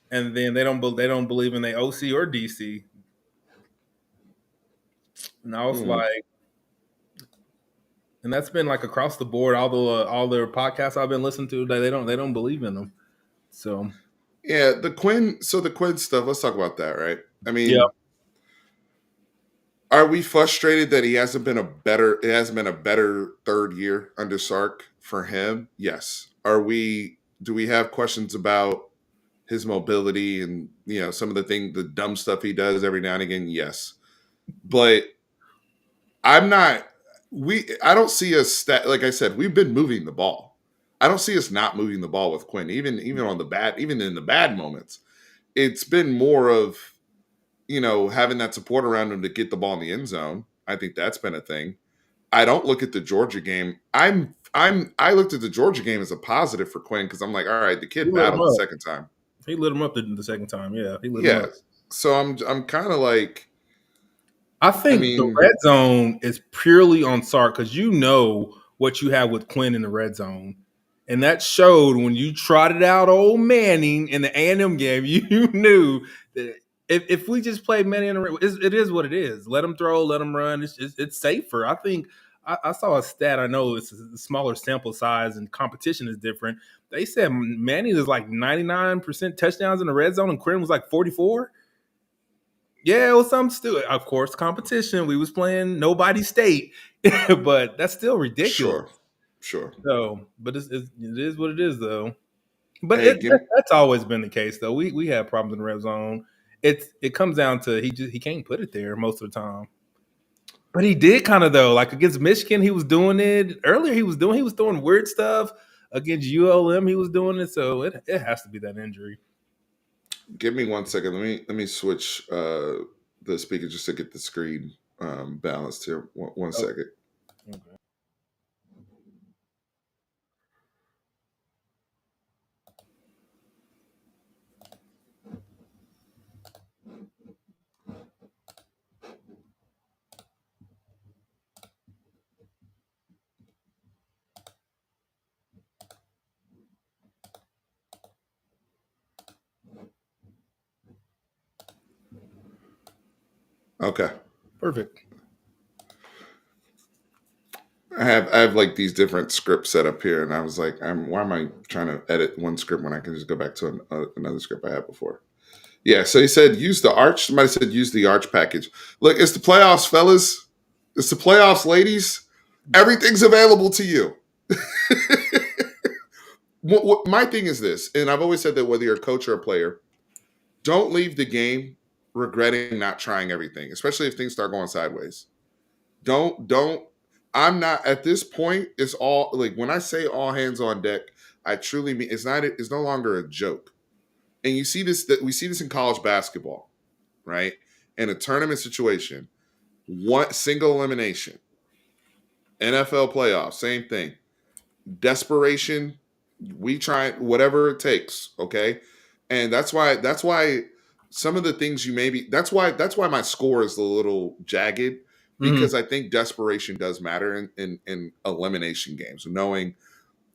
and then they don't believe in the OC or DC. And I was Hmm. like, and that's been like across the board. All their podcasts I've been listening to, they don't believe in them. So Yeah, the Quinn stuff, let's talk about that, right? I yeah, mean, are we frustrated that it hasn't been a better third year under Sark for him? Yes. Do we have questions about his mobility and some of the dumb stuff he does every now and again? Yes. But I'm not I don't see us like I said, we've been moving the ball. I don't see us not moving the ball with Quinn, even in the bad moments. It's been more of having that support around him to get the ball in the end zone. I think that's been a thing. I don't look at the Georgia game. I looked at the Georgia game as a positive for Quinn because I'm like, all right, the he kid lit him battled the up. second time. He lit him up the second time. Yeah, he lit him Yeah. up. So I'm kind of like, I I think the mean, red zone is purely on Sark because you know what you have with Quinn in the red zone. And that showed when you trotted out old Manning in the A&M game. You knew that if we just play Manning in the red, it is what it is. Let him throw, let him run. It's safer. I think I saw a stat. I know it's a smaller sample size and competition is different. They said Manning is like 99% touchdowns in the red zone and Quinn was like 44. Yeah, it was something still. Of course, competition. We was playing nobody state, but that's still ridiculous. sure, sure. So, but it is what it is, though. But Hey, give that's always been the case, though. We have problems in the red zone. It comes down to he can't put it there most of the time. But he did kind of though, like against Michigan, he was doing it earlier. He was doing weird stuff against ULM. He was doing it, so it has to be that injury. give me 1 second. Let me switch the speaker just to get the screen balanced here. One Oh, second. okay. Okay. Perfect. I have like these different scripts set up here, and I was like, why am I trying to edit one script when I can just go back to another script I had before? Yeah, so he said use the Arch. Somebody said use the Arch package. Look, it's the playoffs, fellas. It's the playoffs, ladies. Everything's available to you. My thing is this, and I've always said that whether you're a coach or a player, don't leave the game regretting not trying everything, especially if things start going sideways. Don't. I'm not at this point. It's all like when I say all hands on deck. I truly mean it's not. It's no longer a joke. And you see this that we see this in college basketball, right? In a tournament situation, one single elimination. NFL playoffs, same thing. Desperation, we try whatever it takes, okay? And that's why some of the things you maybe that's why my score is a little jagged, because I think desperation does matter in elimination games. Knowing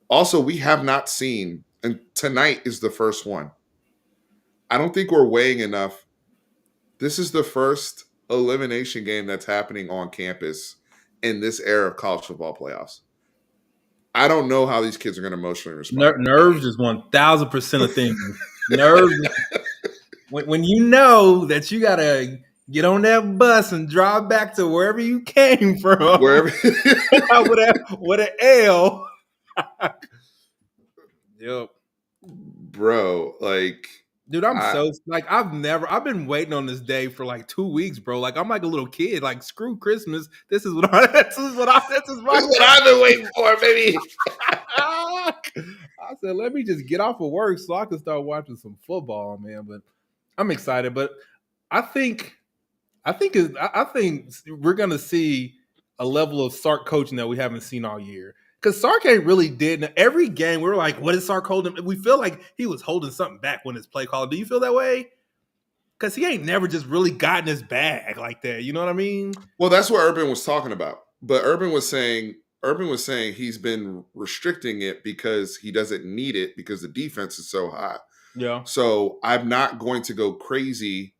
also we have not seen, and tonight is the first one. I don't think we're weighing enough. This is the first elimination game that's happening on campus in this era of college football playoffs. I don't know how these kids are going to emotionally respond. Nerves is 1,000% a thing. Nerves. When you know that you gotta get on that bus and drive back to wherever you came from, Wherever, with an L. Yep. bro, like, Dude, I've been waiting on this day for like 2 weeks, bro. Like I'm like a little kid. Like screw Christmas. This is what this is what I've been waiting for, baby. I said, let me just get off of work so I can start watching some football, man. But I'm excited. But I think we're gonna see a level of Sark coaching that we haven't seen all year. Because Sark ain't really did every game. We were like, what is Sark holding? We feel like he was holding something back when his play call. Do you feel that way? Because he ain't never just really gotten his bag like that. You know what I mean? Well, that's what Urban was talking about. But Urban was saying he's been restricting it because he doesn't need it because the defense is so high. Yeah. So I'm not going to go crazy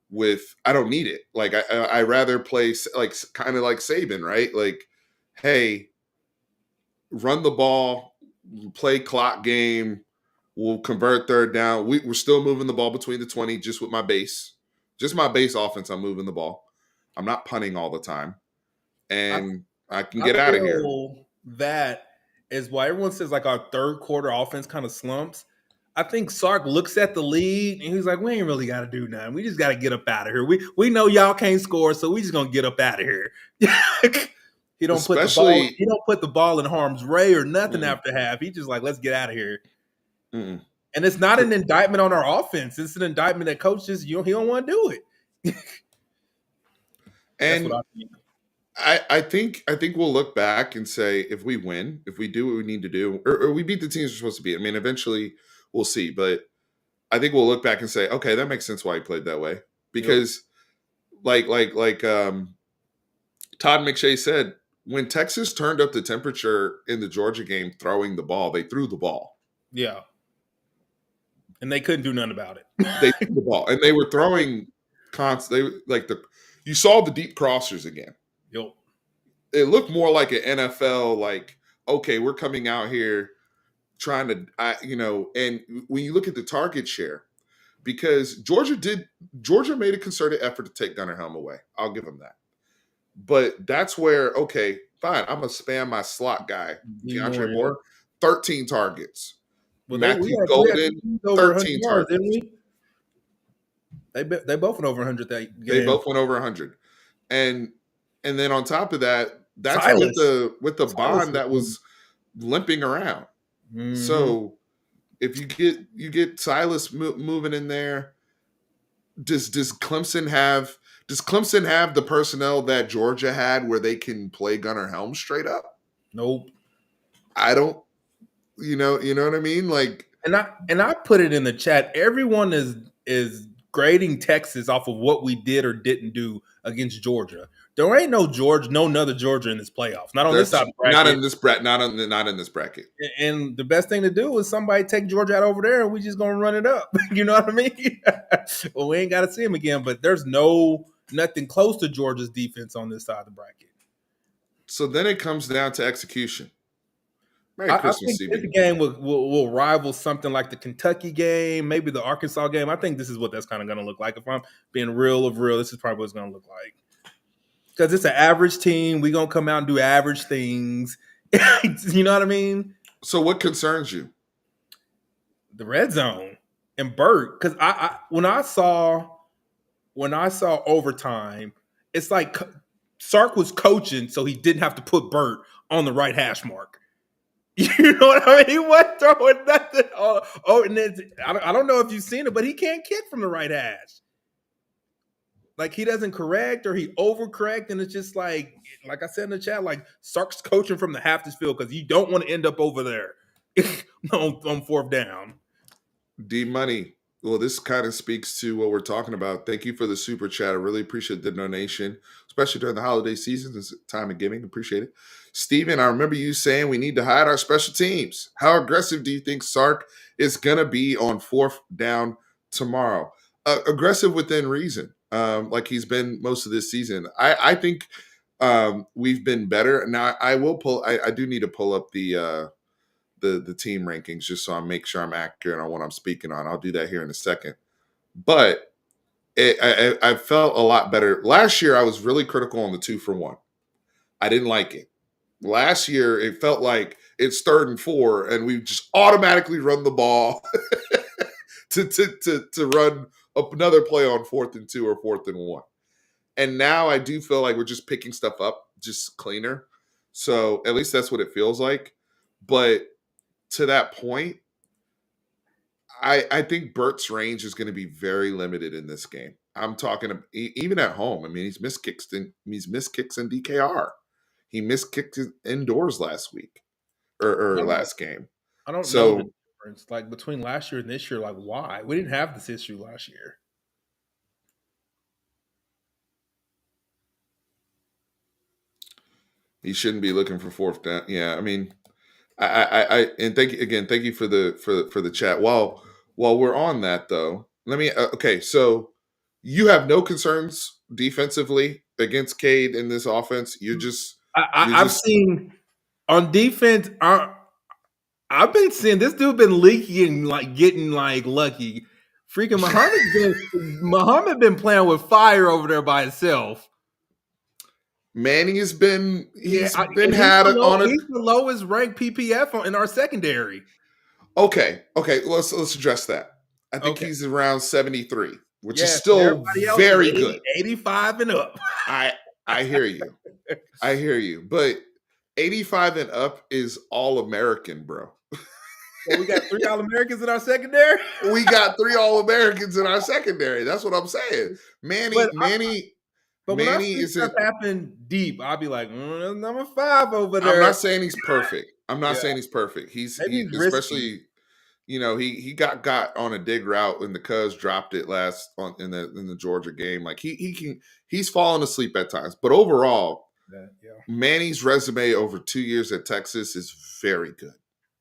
with, I don't need it. Like I rather play like kind of like Saban, right? Like, hey, run the ball, play clock game. We'll convert third down. We're still moving the ball between the 20 just with my base. Just my base offense, I'm moving the ball. I'm not punting all the time. And I can get out of here. That is why everyone says like our third quarter offense kind of slumps. I think Sark looks at the lead and he's like, we ain't really got to do nothing. We just got to get up out of here. We know y'all can't score, so we just gonna get up out of here. He don't put the ball in harm's way or nothing after half. He just like, let's get out of here. And it's not an indictment on our offense. It's an indictment that coaches, he don't want to do it. And I think we'll look back and say, if we win, if we do what we need to do, or we beat the teams we're supposed to beat. I mean, eventually we'll see, but I think we'll look back and say, okay, that makes sense why he played that way. Because like Todd McShay said, when Texas turned up the temperature in the Georgia game throwing the ball, they threw the ball. Yeah. And they couldn't do nothing about it. They threw the ball. And they were throwing you saw the deep crossers again. Yep. It looked more like an NFL, like, okay, we're coming out here trying to, and when you look at the target share, because Georgia made a concerted effort to take Gunnar Helm away. I'll give them that. But that's where, okay, fine, I'm going to spam my slot guy, DeAndre Moore, 13 targets. Well, Matthew Golden, 13 targets. Didn't we? They both went over 100 that game. They both went over 100. And then on top of that, that's Silas. with the bond that was limping around. Mm-hmm. So if you get Silas moving in there, does Clemson have the personnel that Georgia had where they can play Gunnar Helm straight up? Nope. I don't. You know what I mean? Like, and I put it in the chat. Everyone is grading Texas off of what we did or didn't do against Georgia. There ain't no another Georgia in this playoffs. Not on this side of the bracket. Not in this bracket. And the best thing to do is somebody take Georgia out over there, and we just gonna run it up. You know what I mean? Well, we ain't got to see them again, but there's nothing close to Georgia's defense on this side of the bracket. So then it comes down to execution. I think this game will rival something like the Kentucky game, maybe the Arkansas game. I think this is what that's kind of going to look like. If I'm being real, this is probably what it's going to look like. Because it's an average team. We're going to come out and do average things. You know what I mean? So what concerns you? The red zone and Burt. Because when I saw overtime, it's like Sark was coaching so he didn't have to put Burt on the right hash mark. You know what I mean? He wasn't throwing nothing. And I don't know if you've seen it, but he can't kick from the right hash. Like, he doesn't correct or he overcorrect, and it's just like I said in the chat, like Sark's coaching from the half this field because you don't want to end up over there on fourth down. D Money, Well, this kind of speaks to what we're talking about. Thank you for the super chat. I really appreciate the donation, especially during the holiday season. It's a time of giving. Appreciate it. Steven, I remember you saying we need to hide our special teams. How aggressive do you think Sark is going to be on fourth down tomorrow? Aggressive within reason, like he's been most of this season. I think we've been better. Now, I will pull. I do need to pull up the team rankings just so I make sure I'm accurate on what I'm speaking on. I'll do that here in a second. But I felt a lot better. Last year, I was really critical on the 2-for-1. I didn't like it. Last year, it felt like it's 3rd and 4, and we just automatically run the ball to run another play on 4th and 2 or 4th and 1. And now I do feel like we're just picking stuff up just cleaner. So at least that's what it feels like. But to that point, I think Burt's range is going to be very limited in this game. I'm talking even at home. I mean, he's missed kicks in DKR. He missed kicks indoors last week or last game. I don't know the difference like between last year and this year. Like, why? We didn't have this issue last year. He shouldn't be looking for 4th down. Yeah, I mean, I and thank you for the chat. While we're on that though, let me okay. So you have no concerns defensively against Cade in this offense. I've seen on defense. I've been seeing this dude been leaking, like getting like lucky. Freaking Muhammad been playing with fire over there by himself. Manny's been he's on He's the lowest ranked PPF in our secondary. Okay, let's address that. I think he's around 73, which is still very good. 85 and up. I hear you. I hear you. But 85 and up is all American, bro. So we got 3 All-Americans in our secondary? We got 3 All-Americans in our secondary. That's what I'm saying. But when I see stuff happen deep, I'll be like, number 5 over there. I'm not saying he's perfect. He's especially, he got on a dig route when the Cubs dropped it in the Georgia game. Like he's fallen asleep at times. But overall, Manny's resume over 2 years at Texas is very good.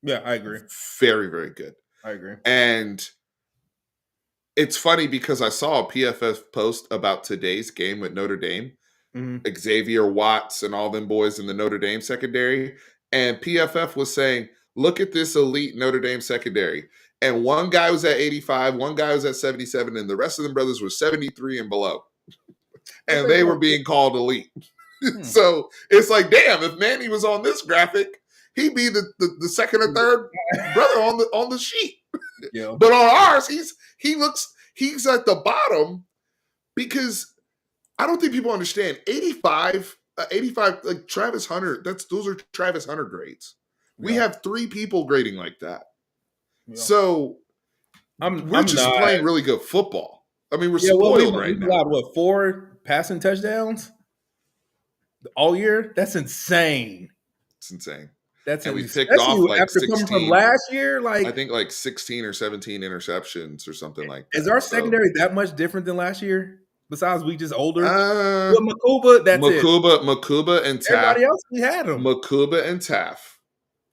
Yeah, I agree. Very, very good. I agree. And it's funny because I saw a PFF post about today's game with Notre Dame, Xavier Watts and all them boys in the Notre Dame secondary. And PFF was saying, look at this elite Notre Dame secondary. And one guy was at 85, one guy was at 77, and the rest of them brothers were 73 and below. And they were being called elite. So it's like, damn, if Manny was on this graphic, he'd be the second or third brother on the sheet. Yeah. But on ours, he's at the bottom because I don't think people understand 85 like Travis Hunter. Those are Travis Hunter grades. Yeah. We have 3 people grading like that. Yeah. So we're just playing really good football. I mean, we're spoiled right now. What, 4 passing touchdowns all year? That's insane. It's insane. That's and we picked off like after 16, coming from last year. Like I think like 16 or 17 interceptions or something like that. Is our secondary that much different than last year? Besides, we just older. Makuba, that's it. Makuba and Taff. Everybody else, we had them. Makuba and Taff.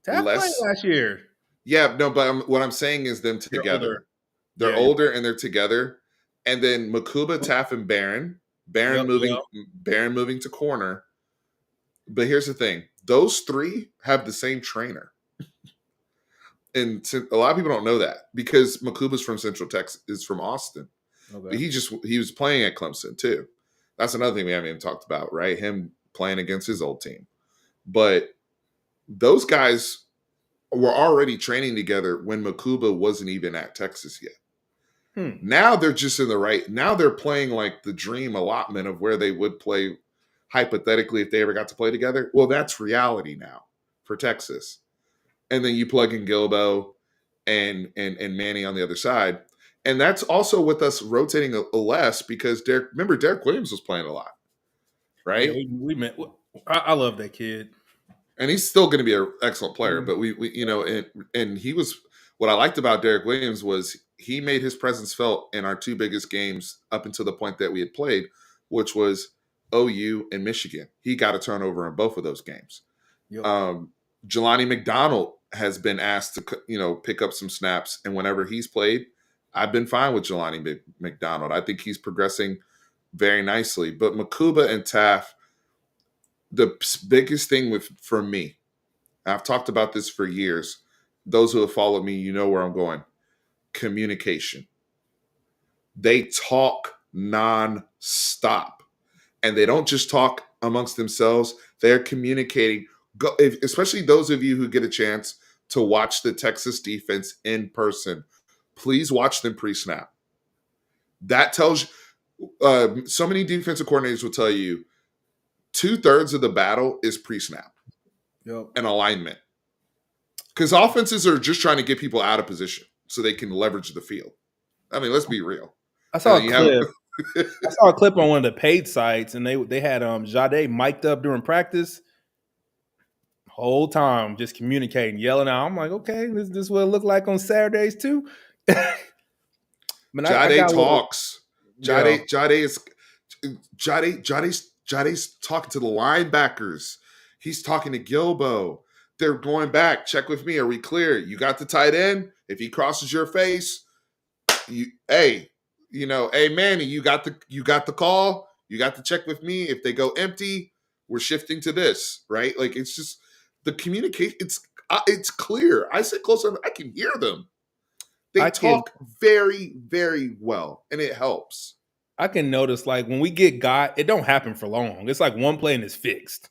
Taff played last year. Yeah, no, but what I'm saying is them together. They're older and they're together. And then Makuba, Taff, and Barron. Barron moving to corner. But here's the thing. Those 3 have the same trainer. And a lot of people don't know that because Makuba's from Central Texas, is from Austin. Okay. But he was playing at Clemson too. That's another thing we haven't even talked about, right? Him playing against his old team. But those guys were already training together when Makuba wasn't even at Texas yet. Now they're just now they're playing like the dream allotment of where they would play hypothetically if they ever got to play together. Well, that's reality now for Texas. And then you plug in Gilbo and Manny on the other side. And that's also with us rotating a less because Derek Williams was playing a lot, right? Yeah, I love that kid. And he's still going to be an excellent player. But we and he was, what I liked about Derek Williams was he made his presence felt in our two biggest games up until the point that we had played, which was OU and Michigan. He got a turnover in both of those games. Yep. Jelani McDonald has been asked to, pick up some snaps, and whenever he's played, I've been fine with Jelani McDonald. I think he's progressing very nicely. But Makuba and Taff, the biggest thing for me, I've talked about this for years. Those who have followed me, you know where I'm going. Communication. They talk non-stop. And they don't just talk amongst themselves. They're communicating. Especially those of you who get a chance to watch the Texas defense in person, please watch them pre-snap. That tells you, so many defensive coordinators will tell you 2/3 of the battle is pre-snap and alignment. Because offenses are just trying to get people out of position so they can leverage the field. I mean, let's be real. I saw a clip. I saw a clip on one of the paid sites, and they had Jade mic'd up during practice. Whole time just communicating, yelling out. I'm like, okay, this is what it looked like on Saturdays too. Jade talks. Jade's talking to the linebackers. He's talking to Gilbo. They're going back. Check with me. Are we clear? You got the tight end. If he crosses your face, hey Manny, you got the call. You got to check with me. If they go empty, we're shifting to this, right? Like, it's just the communication. It's clear. I sit close enough, I can hear them. They talk very, very well, and it helps. I can notice, like, when we get got, it don't happen for long. It's like one play and it's fixed.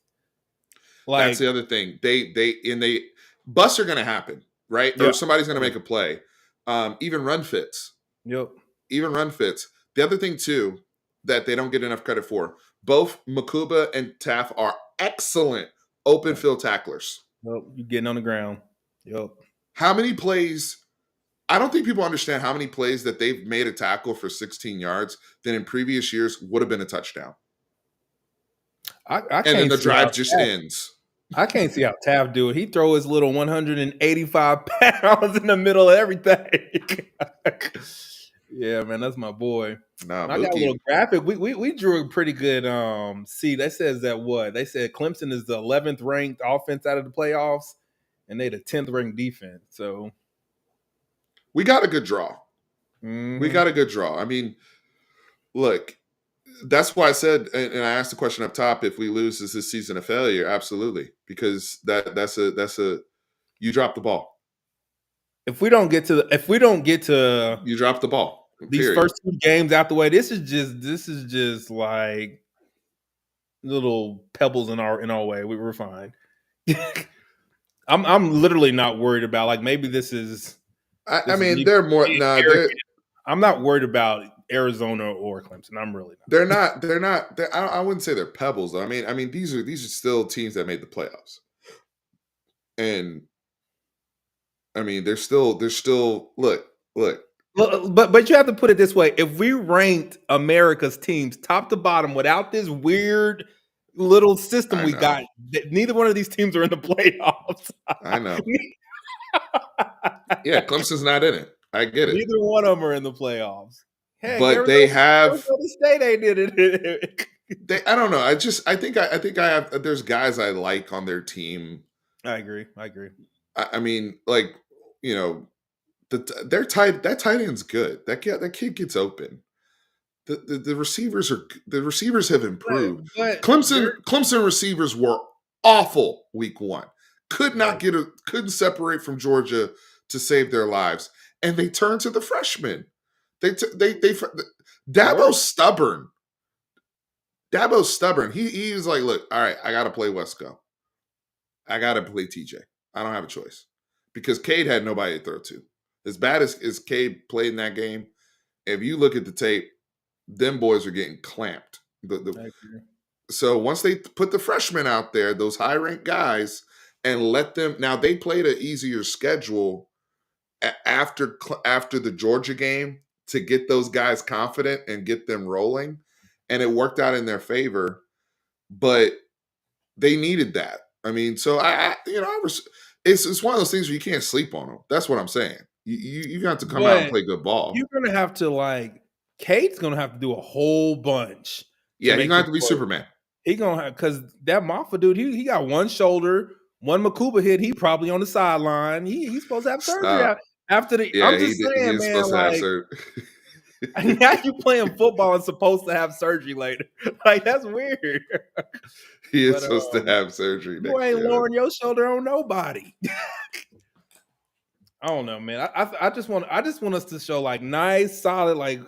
Like, that's the other thing. They busts are going to happen, right? Yeah. Or somebody's going to make a play. Even run fits. Yep. Even run fits. The other thing too that they don't get enough credit for, both Makuba and Taff are excellent open field tacklers. Yep. You're getting on the ground. Yep. How many plays? I don't think people understand how many plays that they've made a tackle for 16 yards that in previous years would have been a touchdown. And then the drive just ends. I can't see how Taff do it. He throw his little 185 pounds in the middle of everything. Yeah, man, that's my boy. Nah, I got a little graphic. We drew a pretty good see, that says that what? They said Clemson is the 11th ranked offense out of the playoffs, and they the 10th ranked defense. So we got a good draw. Mm-hmm. We got a good draw. I mean, look, that's why I said, and I asked the question up top, if we lose, is this season a failure? Absolutely. Because that's a you drop the ball. If we don't get to you drop the ball. These period. First 2 games out the way, this is just like little pebbles in our way. We're fine. I'm literally not worried about, like, maybe this is. I mean, they're more. I'm not worried about Arizona or Clemson. I'm really not. They're not. I wouldn't say they're pebbles. I mean, these are still teams that made the playoffs, and I mean, they're still look. But you have to put it this way: if we ranked America's teams top to bottom without this weird little system we got, neither one of these teams are in the playoffs. I know. Yeah, Clemson's not in it. I get it. Neither one of them are in the playoffs. Hey, but they have. State they did it. I don't know. I think I have. There's guys I like on their team. I agree. I mean, like, that tight end's good. That kid gets open. The receivers have improved. But Clemson receivers were awful week 1. Couldn't separate from Georgia to save their lives, and they turned to the freshmen. Dabo's stubborn. He was like, look, all right, I got to play Wesco. I got to play TJ. I don't have a choice because Cade had nobody to throw to. As bad as Cade played in that game, if you look at the tape, them boys are getting clamped. So once they put the freshmen out there, those high-ranked guys, and let them – now they played an easier schedule after the Georgia game to get those guys confident and get them rolling, and it worked out in their favor. But they needed that. I mean, so it's one of those things where you can't sleep on them. That's what I'm saying. You got to come out and But play good ball. you're gonna have to like Cade's gonna have to do a whole bunch. Yeah, to he's make gonna have this to be work. Superman. He gonna have because that Maffa dude, he got one shoulder, one Makuba hit. He probably on the sideline. He's supposed to have surgery Stop. after the. Yeah, I'm just he saying, is man. supposed to have Like surgery. now you playing football and supposed to have surgery later. Like that's weird. He is But supposed to have surgery you next ain't year. lowering your shoulder on nobody. I don't know, man. I just want us to show like nice, solid, like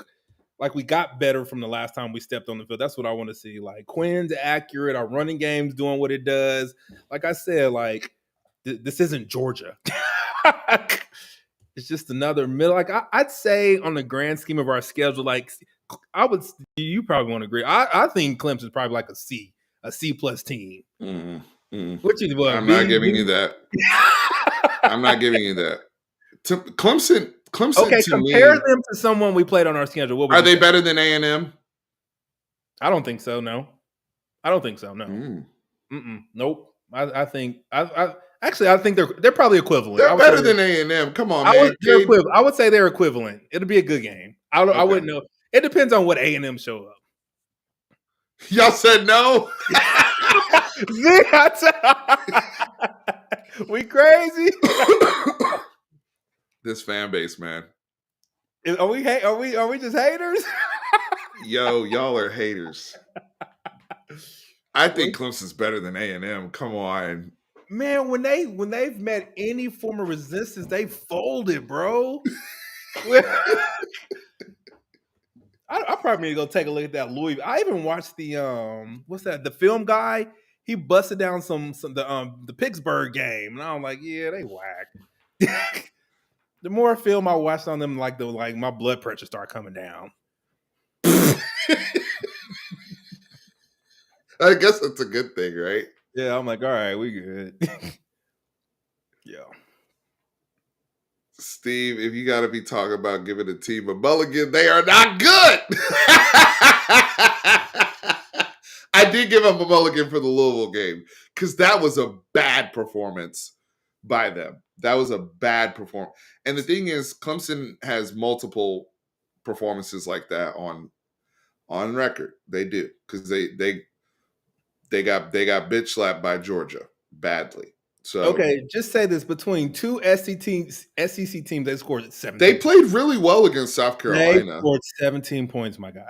we got better from the last time we stepped on the field. That's what I want to see. Like Quinn's accurate, our running game's doing what it does. Like I said, like this isn't Georgia. It's just another middle. Like I'd say on the grand scheme of our schedule, like I would. You probably won't agree. I think Clemson's probably like a C plus team. Which is what I'm not giving you that. I'm not giving you that. Clemson. Okay, To compare me, them to someone we played on our schedule. What would are you they say? better than A&M? I don't think so. No, I don't think so. No, nope. I think actually I think they're probably equivalent. They're better than A&M. Come on, man. I would say they're equivalent. It'll be a good game. I wouldn't know. It depends on what A&M show up. Y'all said no. We crazy. This fan base, man. Are we just haters? Yo, y'all are haters. I think Clemson's better than A&M. Come on. Man, when they've met any form of resistance, they folded, bro. I probably need to go take a look at that Louisville. I even watched the what's that? The film guy. He busted down the Pittsburgh game, and I'm like, yeah, they whack. The more film I watched on them, like my blood pressure started coming down. I guess that's a good thing, right? Yeah, I'm like, all right, we good. Yeah. Steve, if you got to be talking about giving a team a mulligan, they are not good. I did give them a mulligan for the Louisville game because that was a bad performance by them. That was a bad performance. And the thing is, Clemson has multiple performances like that on record. They do because they got bitch slapped by Georgia badly. So okay, just say this: between two SEC teams, they scored 17. They played really well against South Carolina. They scored 17 points, my guy.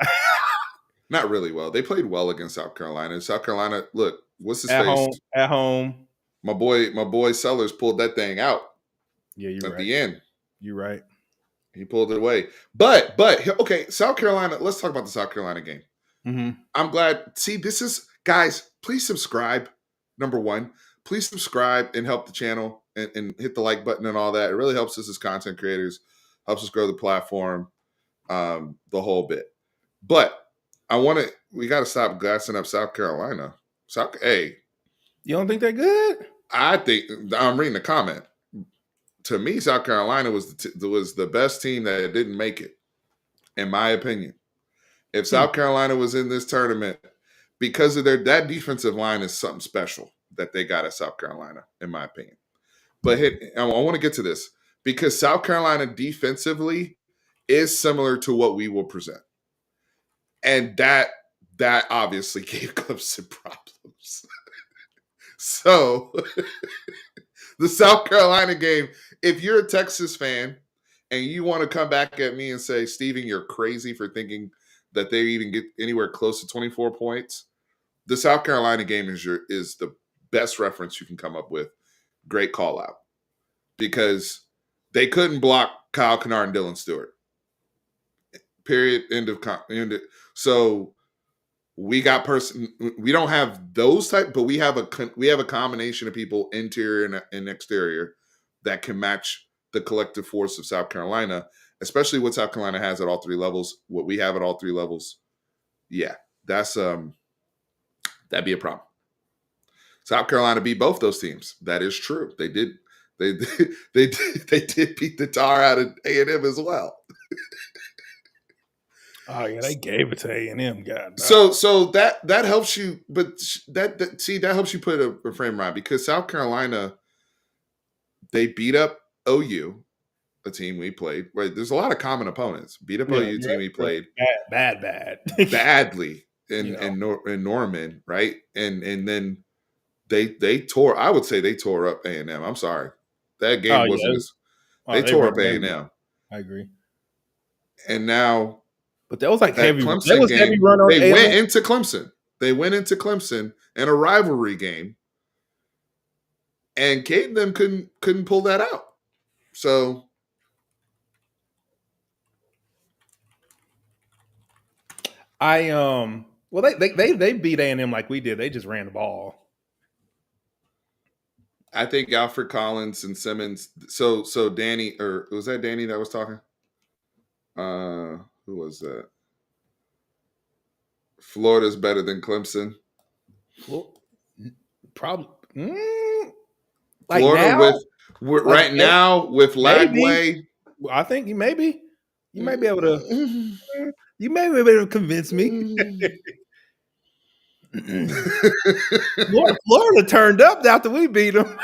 Not really well. They played well against South Carolina. South Carolina, look, what's his at face? At home. My boy Sellers pulled that thing out. Yeah, you're right. At the end. You're right. He pulled it away. But okay, South Carolina, let's talk about the South Carolina game. Mm-hmm. I'm glad. See, this is, guys, please subscribe. Number one, please subscribe and help the channel and hit the like button and all that. It really helps us as content creators, helps us grow the platform, the whole bit. But we got to stop gassing up South Carolina. Hey. You don't think they're good? I think, I'm reading the comment. To me, South Carolina was the best team that didn't make it, in my opinion. If South Carolina was in this tournament, because of that defensive line is something special that they got at South Carolina, in my opinion. But I want to get to this because South Carolina defensively is similar to what we will present. And that obviously gave Clemson problems. So the South Carolina game, if you're a Texas fan and you want to come back at me and say, Steven, you're crazy for thinking that they even get anywhere close to 24 points, the South Carolina game is the best reference you can come up with. Great call out. Because they couldn't block Kyle Kennard and Dylan Stewart. Period. End of. So we don't have those type, but we have a combination of people, interior and exterior, that can match the collective force of South Carolina, especially what South Carolina has at all three levels. What we have at all three levels, yeah, that's that'd be a problem. South Carolina beat both those teams. That is true. They did. They did beat the tar out of A&M as well. Oh yeah, they gave it to A&M, God. So that helps you, but that helps you put a frame around because South Carolina, they beat up OU, a team we played. Right, there's a lot of common opponents. Beat up Yeah, OU team we played bad. badly in Yeah. in Norman, right? And then they tore. I would say they tore up A&M. I'm sorry, that game Oh yeah. wasn't as. Oh, They they tore ran. up A&M, I agree. and now But that was like that heavy. That Clemson was heavy game, run on they went ALM. into Clemson. They went into Clemson in a rivalry game, and Cade and them couldn't pull that out. So Well, they beat A&M like we did. They just ran the ball. I think Alfred Collins and Simmons. So Danny, or was that Danny that was talking? Who was that? Florida's better than Clemson. Probably. Like Florida now, with like right now with maybe. Lagway. I think you might be able to. You may be able to convince me. Florida turned up after we beat them.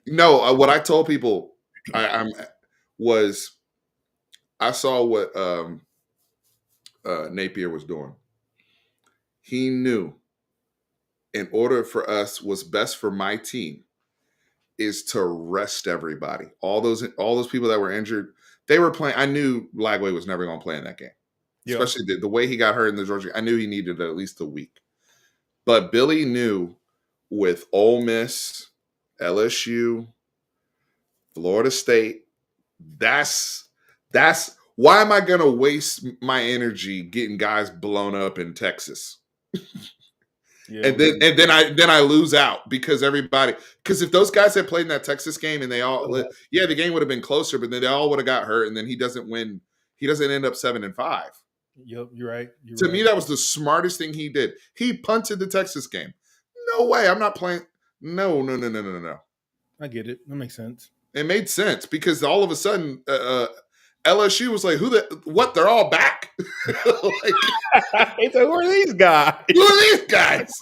No, what I told people, I saw what Napier was doing. He knew in order for us, what's best for my team is to rest everybody. All those people that were injured, they were playing. I knew Lagway was never going to play in that game, especially the way he got hurt in the Georgia. I knew he needed at least a week. But Billy knew with Ole Miss, LSU, Florida State, that's why am I going to waste my energy getting guys blown up in Texas? And then I lose out because if those guys had played in that Texas game and they all the game would have been closer, but then they all would have got hurt and then he doesn't win. He doesn't end up 7-5. Yep, you're right. To me, that was the smartest thing he did. He punted the Texas game. No way, I'm not playing. No. I get it. That makes sense. It made sense because all of a sudden LSU was like, what? They're all back. He said, who are these guys? Who are these guys?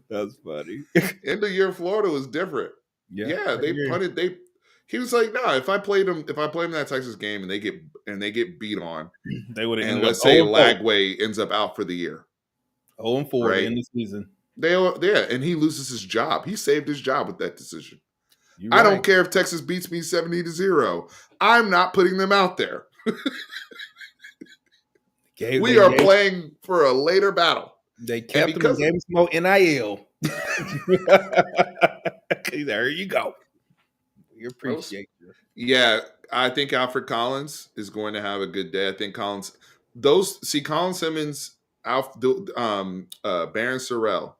That's funny. End of year Florida was different. Yeah, they punted. He was like, no, if I play them in that Texas game and they get beat on, they would have. And let's say Lagway ends up out for the year, 0-4 in the season. And he loses his job. He saved his job with that decision. I don't care if Texas beats me 70-0. I'm not putting them out there. We are playing for a later battle. They kept him and gave him some more NIL. There you go. We appreciate you. Yeah, I think Alfred Collins is going to have a good day. I think Colin Simmons, Baron Sorrell,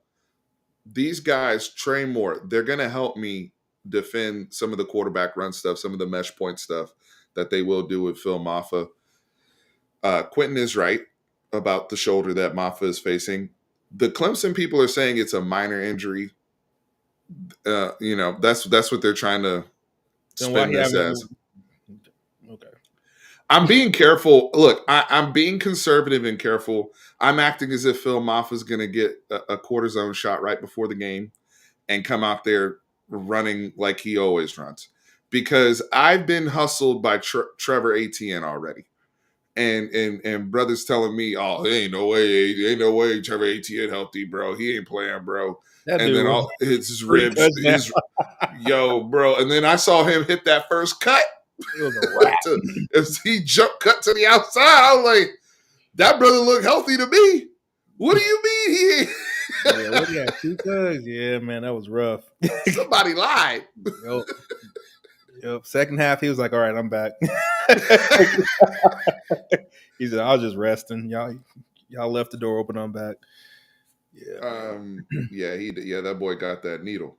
these guys, Trey Moore, they're going to help me defend some of the quarterback run stuff, some of the mesh point stuff that they will do with Phil Maffa. Quentin is right about the shoulder that Maffa is facing. The Clemson people are saying it's a minor injury. That's what they're trying to spin this as. Okay. I'm being careful. Look, I'm being conservative and careful. I'm acting as if Phil Maffa is going to get a cortisone shot right before the game and come out there running like he always runs. Because I've been hustled by Trevor Etienne already. And brothers telling me, oh, ain't no way Trevor Etienne healthy, bro. He ain't playing, bro. And then all his ribs, yo, bro. And then I saw him hit that first cut. It was a wrap. He cut to the outside. I was like, that brother looked healthy to me. What do you mean he? Yeah, what do you have, 2 thugs? Yeah, man, that was rough. Somebody lied. Yep. Second half, he was like, all right, I'm back. He said, I was just resting. Y'all left the door open, I'm back. Yeah. That boy got that needle.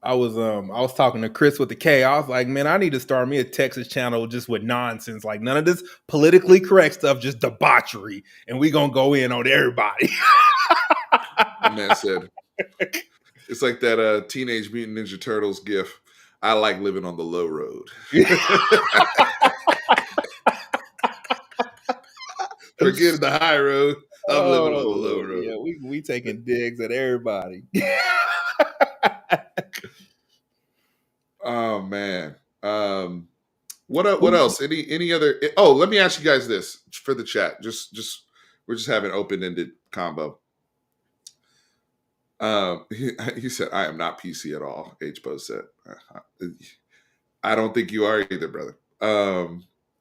I was talking to Chris with the K. I was like, man, I need to start me a Texas channel just with nonsense. Like none of this politically correct stuff, just debauchery. And we gonna go in on everybody. The man said, it's like that Teenage Mutant Ninja Turtles gif. I like living on the low road. Forget the high road. I'm living on the low road. Yeah, we taking digs at everybody. Oh man. What Who- else? Any other? Oh, let me ask you guys this for the chat. Just we're just having open ended combo. He said, "I am not PC at all." H Post said, "I don't think you are either, brother."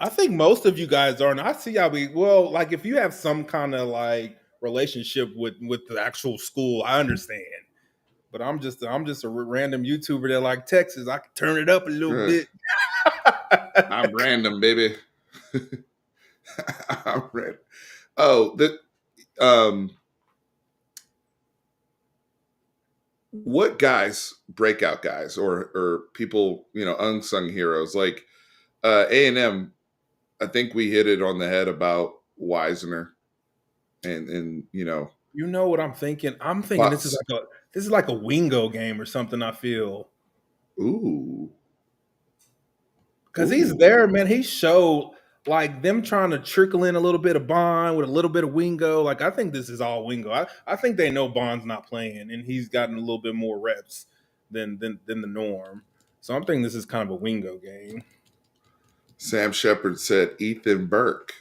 I think most of you guys are, and I see how like if you have some kind of like relationship with the actual school, I understand. But I'm just a random YouTuber that like Texas. I can turn it up a little bit. I'm random, baby. I'm random. Oh, um, what guys, breakout guys, or people, unsung heroes like A&M? I think we hit it on the head about Wisner, and You know what I'm thinking? I'm thinking Bucks. this is like a Wingo game or something. I feel Ooh, because he's ooh. there, man. He showed like them trying to trickle in a little bit of Bond with a little bit of Wingo. Like I think this is all Wingo. I think they know Bond's not playing, and he's gotten a little bit more reps than the norm. So I'm thinking this is kind of a Wingo game. Sam Shepard said Ethan Burke.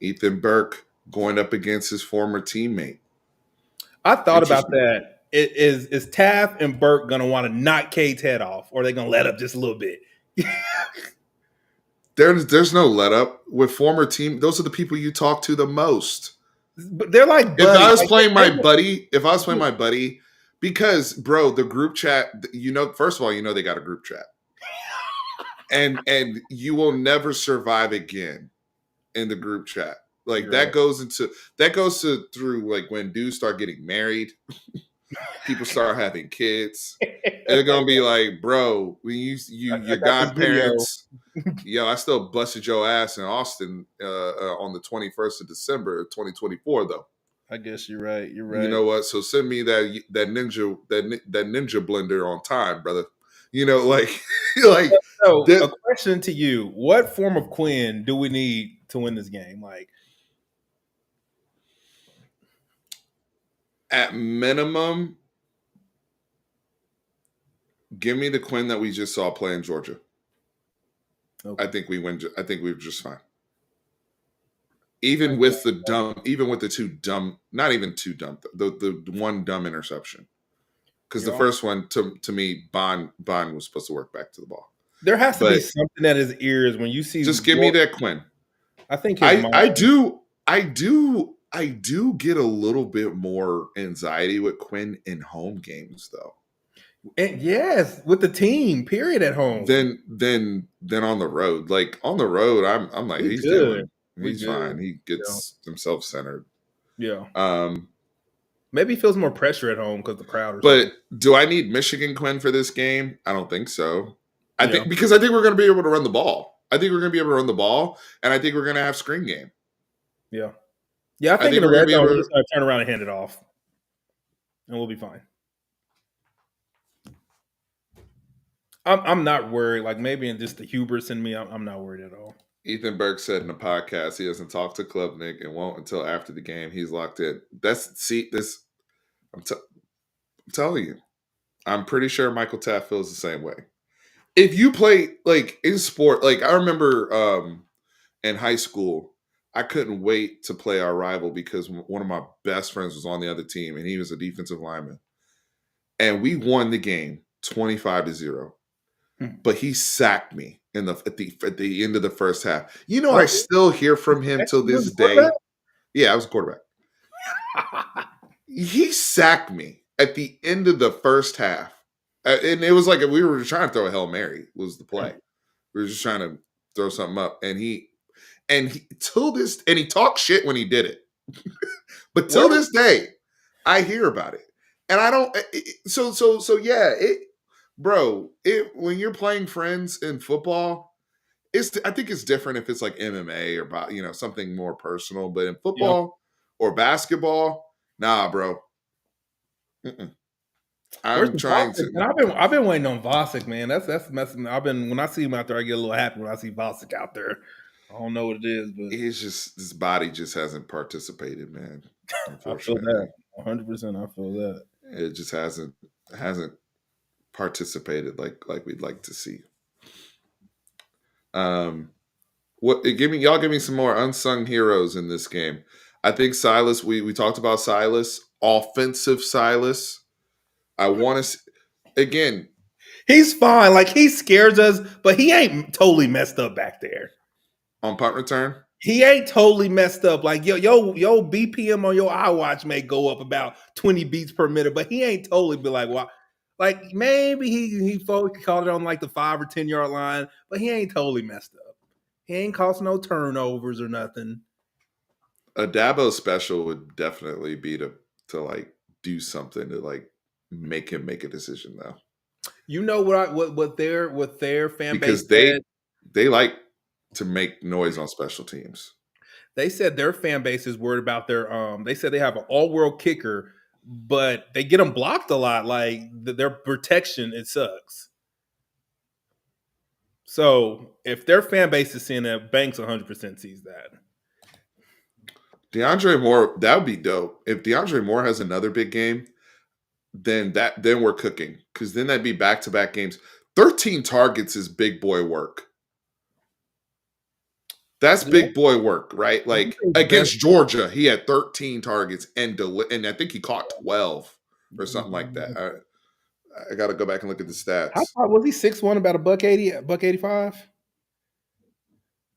Ethan Burke going up against his former teammate. I thought about Interesting. that. Is Taft and Burke gonna want to knock Cade's head off, or are they gonna let up just a little bit? There's no let up with former team. Those are the people you talk to the most. But they're like If I buddies. was Like playing my buddy, because bro, the group chat, first of all, they got a group chat, and you will never survive again in the group chat. Like You're that right. goes to through like when dudes start getting married, people start having kids. They're gonna be like, bro, when I your got this video. godparents, I still busted your ass in Austin on the 21st of December, 2024, though. I guess you're right. You're You right. know what? So send me that ninja blender on time, brother. Like like So, a that question to you: what form of Quinn do we need to win this game? Like, at minimum, give me the Quinn that we just saw play in Georgia. okay. I think we win. I think we're just fine. I Even guess. with the two dumb, not even too dumb, the one dumb interception. Because the You know, first one, to me, Bond was supposed to work back to the ball. there has to be But something at his ears when you see. just give me that Quinn. I think his I mind. do get a little bit more anxiety with Quinn in home games though. And yes, with the team, period, at home. Than on the road. Like on the road, I'm like, We he's good. dealing. We He's good. fine. He Yeah. gets himself centered. Yeah. Um, Maybe he feels more pressure at home because the crowd or but something. do I need Michigan Quinn for this game? I don't think so. Yeah. Because I think we're gonna be able to run the ball. I think we're gonna be able to run the ball, and I think we're gonna have screen game. Yeah. Yeah. I I think in think the we're gonna red be zone, able we to just gotta turn around and hand it off, and we'll be fine. I'm not worried. Like maybe in just the hubris in me, I'm not worried at all. Ethan Burke said in a podcast he doesn't talk to Klubnik and won't until after the game. He's locked in. This. I'm telling you, I'm pretty sure Michael Taft feels the same way. If you play like in sport, like I remember in high school, I couldn't wait to play our rival because one of my best friends was on the other team and he was a defensive lineman, and we won the game 25-0. Hmm. But he sacked me at the end of the first half. I Oh, still hear from him till you was this the quarterback? day. Yeah, I was quarterback. He sacked me at the end of the first half. And it was like we were trying to throw a Hail Mary was the play. We were just trying to throw something up. And he till this, and he talked shit when he did it. But Where till was this day, I hear about it. And I don't so yeah, bro, when you're playing friends in football, I think it's different if it's like MMA or about something more personal. But in yeah? football or basketball, nah, bro. Mm-mm. Where's I'm the trying Vosick? to. And I've been waiting on Vosick, man. That's messing. I've been when I see him out there, I get a little happy when I see Vosick out there. I don't know what it is, but It's just this body just hasn't participated, man. I feel that Unfortunately, 100%. I feel that. it just hasn't participated like we'd like to see. What give me some more unsung heroes in this game. I think Silas. We talked about Silas, offensive Silas. I want to again. He's fine. Like he scares us, but he ain't totally messed up back there. On punt return, He ain't totally messed up. Like yo BPM on your iWatch may go up about 20 beats per minute, but he ain't totally be like, wow. Like maybe he caught it on like the 5 or 10 yard line, but he ain't totally messed up. He ain't caused no turnovers or nothing. a Dabo special would definitely be to like do something to like make him make a decision though. You know what their fan base Because said? they like to make noise on special teams. They said their fan base is worried about their they said they have an all-world kicker, but they get them blocked a lot. Like their protection, it sucks. So if their fan base is seeing that, Banks 100% sees that. DeAndre Moore, that would be dope. If DeAndre Moore has another big game, then we're cooking. Because then that'd be back-to-back games. 13 targets is big boy work. That's big boy work, right? Like against Georgia, he had 13 targets and I think he caught 12 or something like that. I got to go back and look at the stats. Was he 6'1", about a $180, $185?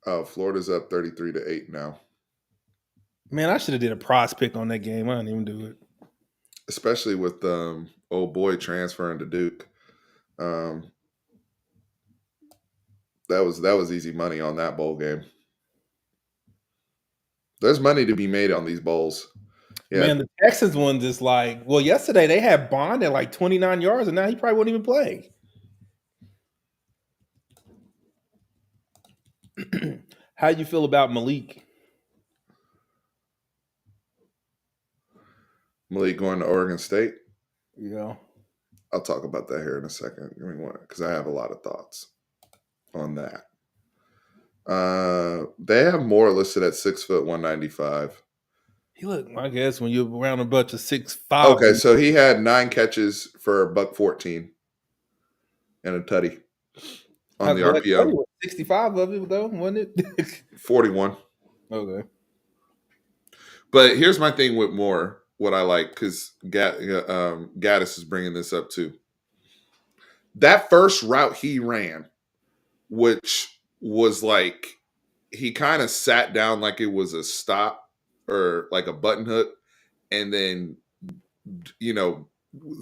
Oh, Florida's up 33-8 now. Man, I should have did a prize pick on that game. I didn't even do it. Especially with old boy transferring to Duke. That was easy money on that bowl game. There's money to be made on these bowls. Yeah. Man, the Texans one just like, well, yesterday they had Bond at like 29 yards, and now he probably won't even play. How you feel about Malik? Malik going to Oregon State? Yeah. I'll talk about that here in a second. Give me one, because I have a lot of thoughts on that. They have Moore listed at 6 foot 195. He looked, I guess, when you're around a bunch of 6'5". Okay, so he had 9 catches for $114 and a tutty on the RPO. 65 of it though, wasn't it? 41. Okay. But here's my thing with Moore. What I like, because Gaddis is bringing this up too. That first route he ran, which was like he kind of sat down like it was a stop or like a button hook, and then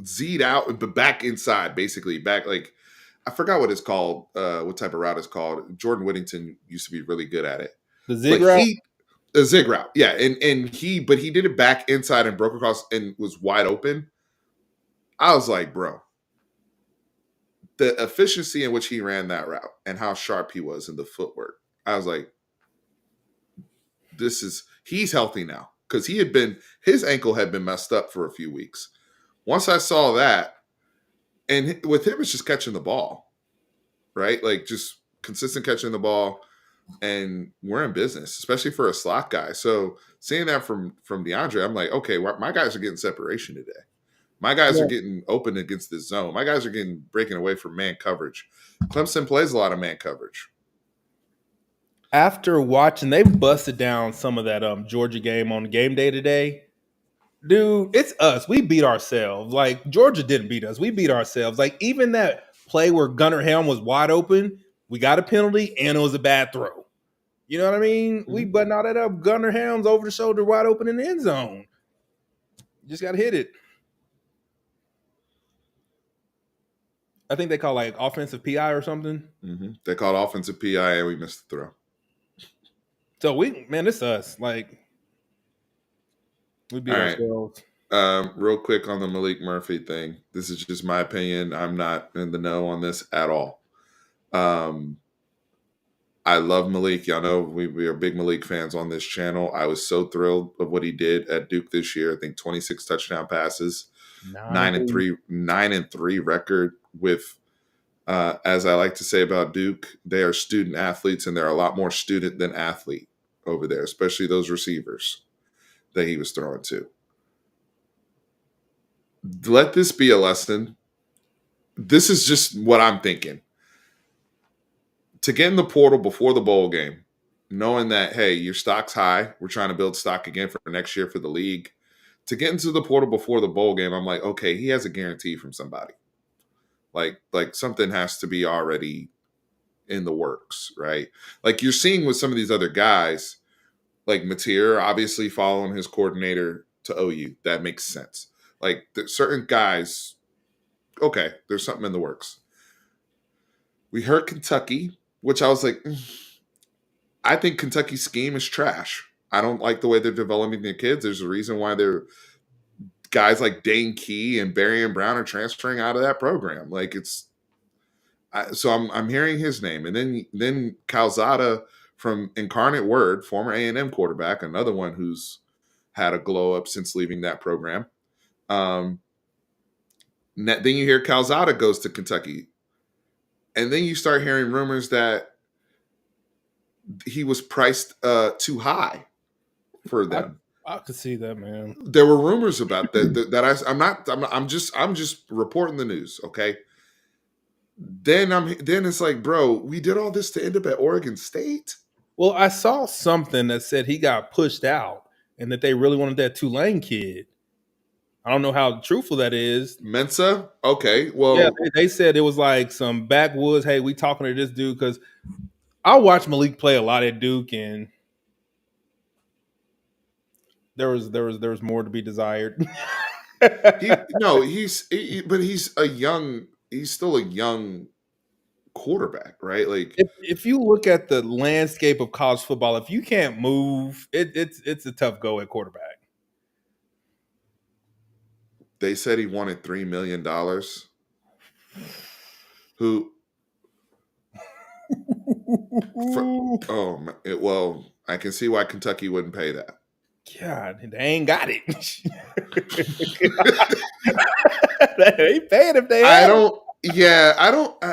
Z'd out, but back inside, basically back like I forgot what it's called, what type of route it's called. Jordan Whittington used to be really good at it. The zig route. A zig route, yeah, and he did it back inside and broke across and was wide open. I was like, bro, the efficiency in which he ran that route and how sharp he was in the footwork. I was like, he's healthy now, because his ankle had been messed up for a few weeks. Once I saw that, and with him, it's just catching the ball, right? Like just consistent catching the ball. And we're in business, especially for a slot guy. So seeing that from DeAndre, I'm like, okay, my guys are getting separation today. My guys are getting open against this zone. My guys are breaking away from man coverage. Clemson plays a lot of man coverage. After watching, they busted down some of that Georgia game on game day today. Dude, it's us. We beat ourselves. Like Georgia didn't beat us. We beat ourselves. Like even that play where Gunnar Helm was wide open, we got a penalty and it was a bad throw. You know what I mean? Mm-hmm. We button all that up. Gunnar Helm's over the shoulder, wide open in the end zone. Just got to hit it. I think they call like offensive PI or something. Mm-hmm. They called offensive PI and we missed the throw. So it's us. Like we beat ourselves. Real quick on the Malik Murphy thing. This is just my opinion. I'm not in the know on this at all. I love Malik. Y'all know we are big Malik fans on this channel. I was so thrilled of what he did at Duke this year. I think 26 touchdown passes, 9-3 record with, as I like to say about Duke, they are student athletes, and they're a lot more student than athlete over there, especially those receivers that he was throwing to. Let this be a lesson this is just what I'm thinking. To get in the portal before the bowl game, knowing that, hey, your stock's high, we're trying to build stock again for next year for the league. To get into the portal before the bowl game, I'm like, okay, he has a guarantee from somebody. Like something has to be already in the works, right? Like you're seeing with some of these other guys, like Mateer, obviously following his coordinator to OU. That makes sense. Like certain guys, okay, there's something in the works. We heard Kentucky, which I was like, I think Kentucky's scheme is trash. I don't like the way they're developing their kids. There's a reason why they're guys like Dane Key and Barry and Brown are transferring out of that program. Like so I'm hearing his name, and then Calzada from Incarnate Word, former A&M quarterback, another one who's had a glow up since leaving that program. Then you hear Calzada goes to Kentucky, and then you start hearing rumors that he was priced too high for them. I could see that, man. There were rumors about that. I'm just reporting the news. Okay. Then it's like, bro, we did all this to end up at Oregon State. Well, I saw something that said he got pushed out and that they really wanted that Tulane kid. I don't know how truthful that is. Mensa? Okay. Well, yeah, they said it was like some backwoods. Hey, we talking to this dude because I watched Malik play a lot at Duke, and there was more to be desired. he's still a young quarterback, right? Like if you look at the landscape of college football, if you can't move, it's a tough go at quarterback. They said he wanted $3 million. Who? Well, I can see why Kentucky wouldn't pay that. God, they ain't got it. They paid if they. I don't. Yeah, I don't.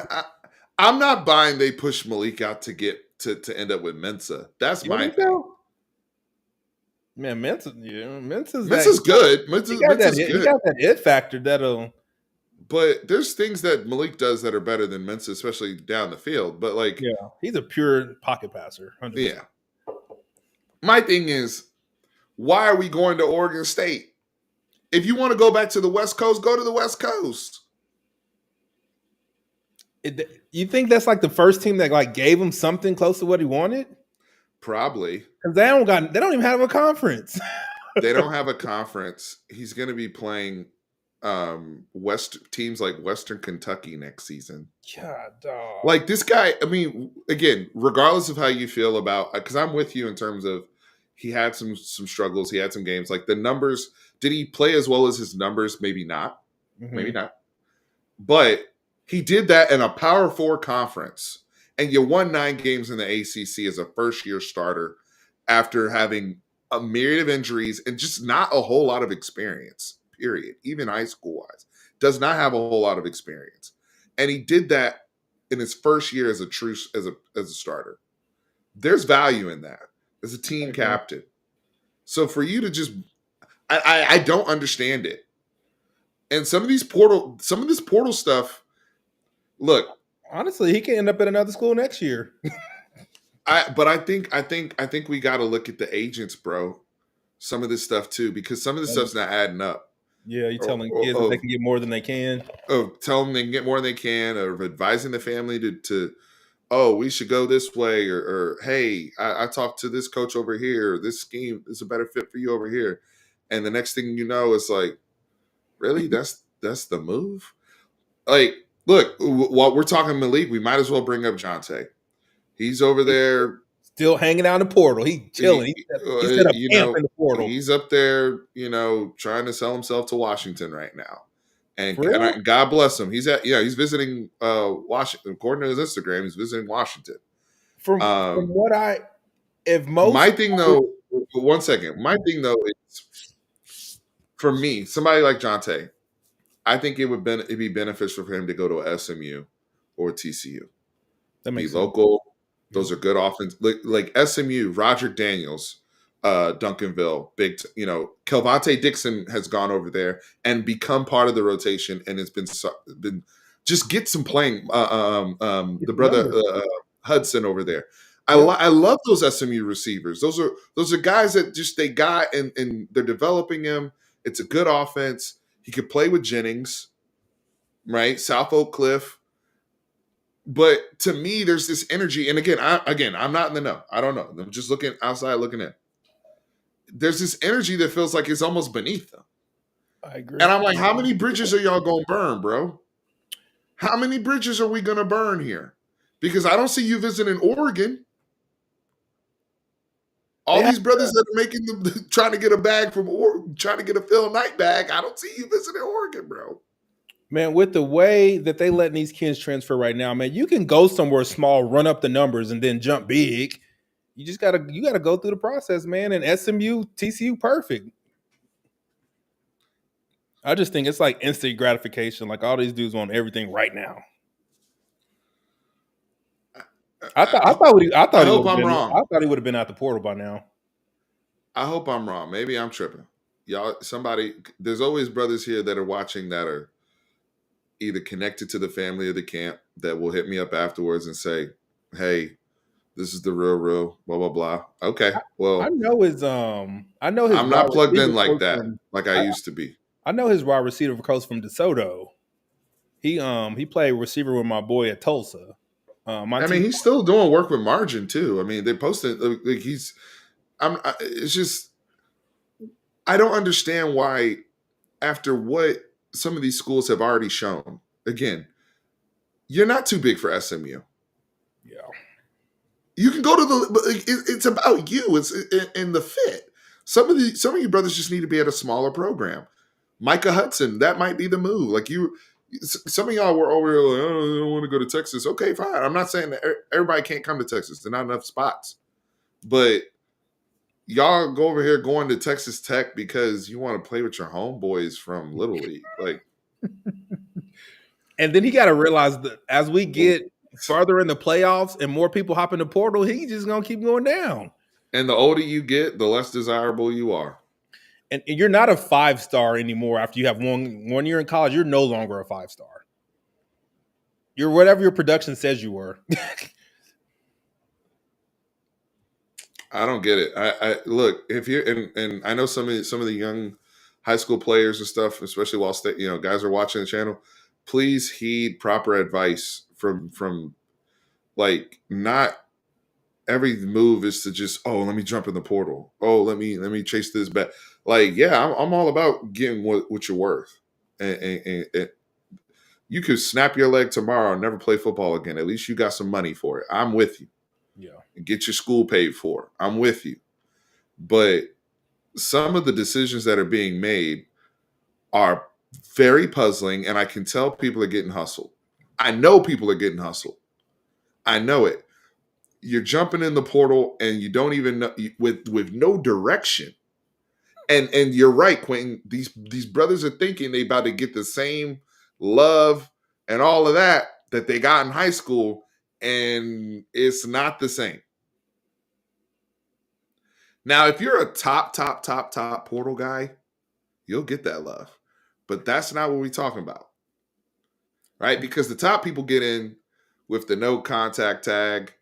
I'm not buying they push Malik out to get to end up with Mensa. That's my thing. Man, Mensa's good. Mensa's good. He got that it factor that'll. But there's things that Malik does that are better than Mensa, especially down the field. But like, yeah, he's a pure pocket passer. 100%. Yeah. My thing is, why are we going to Oregon State? If you want to go back to the West Coast, go to the West Coast. You think that's like the first team that like gave him something close to what he wanted? Probably. Because they don't even have a conference. They don't have a conference. He's going to be playing teams like Western Kentucky next season. God, dog. Like this guy, I mean, again, regardless of how you feel about, because I'm with you in terms of he had some struggles, he had some games. Like the numbers, did he play as well as his numbers? Maybe not. Mm-hmm. Maybe not. But he did that in a Power 4 conference, and you won 9 games in the ACC as a first-year starter after having a myriad of injuries and just not a whole lot of experience, period. Even high school-wise. Does not have a whole lot of experience. And he did that in his first year as a starter. There's value in that as a team captain. So for you to just I don't understand it. And some of this portal stuff, look, honestly, he can end up at another school next year. But I think we got to look at the agents, bro. Some of this stuff too, because some of this stuff's not adding up. Yeah, you telling kids that they can get more than they can. Oh, tell them they can get more than they can, or advising the family to we should go this way, or hey, I talked to this coach over here. This scheme is a better fit for you over here. And the next thing you know, it's like, really, that's the move. Like, look, while we're talking Malik, we might as well bring up Jonte. He's over there. Still hanging out in the portal. He's chilling. He's set up camp in the portal. He's up there, trying to sell himself to Washington right now. And God bless him. He's visiting Washington. According to his Instagram, he's visiting Washington. From what my thing though, one second. My thing though is, for me, somebody like Jonte, I think it'd be beneficial for him to go to SMU or TCU. That makes be local. Those are good offense. Like SMU, Roger Daniels, Duncanville, Kelvonte Dixon has gone over there and become part of the rotation, and it's been Just get some playing. Get The the brother numbers. Hudson over there. Yep. I love those SMU receivers. Those are guys that just they got and they're developing him. It's a good offense. He could play with Jennings, right? South Oak Cliff. But to me, there's this energy. And I'm not in the know. I don't know. I'm just looking outside, looking in. There's this energy that feels like it's almost beneath them. I agree. And I'm like, how many bridges are y'all gonna burn, bro? How many bridges are we gonna burn here? Because I don't see you visiting Oregon. They All have, these brothers that are making the trying to get a bag from trying to get a Phil Knight bag. I don't see you visiting Oregon, bro. man, with the way that they letting these kids transfer right now, man, you can go somewhere small, run up the numbers, and then jump big. You gotta go through the process, man. And SMU, TCU, perfect. I just think it's like instant gratification. Like all these dudes want everything right now. I I thought he hope would have I'm been. I wrong. thought he would have been out the portal by now. I hope I'm wrong. Maybe I'm tripping. Y'all, somebody, there's always brothers here that are watching that are either connected to the family or the camp that will hit me up afterwards and say, hey, this is the real, blah, blah, blah. Okay. I Well, know his I'm wide not plugged receiver in like coach that, from like I I, used to be. I know his wide receiver coach from DeSoto. He played receiver with my boy at Tulsa. I mean, Monty. he's still doing work with margin too. I mean, they posted like he's. It's just I don't understand why after what some of these schools have already shown. Again, you're not too big for SMU. Yeah. You can go to it's about you. It's in the fit. Some of you brothers just need to be at a smaller program. Micah Hudson, that might be the move. Like you, some of y'all were over here like, oh, I don't want to go to Texas. Okay, fine. I'm not saying that everybody can't come to Texas. There's not enough spots. But y'all go over here going to Texas Tech because you want to play with your homeboys from Little League. Like, And then he got to realize that as we get further in the playoffs and more people hop in the portal, he's just gonna keep going down. and the older you get, the less desirable you are. And you're not a 5-star anymore after you have one year in college. You're no longer a 5-star. You're whatever your production says you were. I don't get it. I look if you're and I know some of the young high school players and stuff, especially while guys are watching the channel. Please heed proper advice from like not every move is to just let me jump in the portal. Let me chase this back. Like yeah, I'm all about getting what you're worth, and you could snap your leg tomorrow and never play football again. At least you got some money for it. I'm with you. Yeah. Get your school paid for. I'm with you. But some of the decisions that are being made are very puzzling, and I can tell people are getting hustled. I know people are getting hustled. I know it. You're jumping in the portal, and you don't even know with no direction. And you're right, Quentin. These brothers are thinking they about to get the same love and all of that they got in high school, and it's not the same. Now, if you're a top portal guy, you'll get that love. But that's not what we're talking about. Right? Because the top people get in with the no contact tag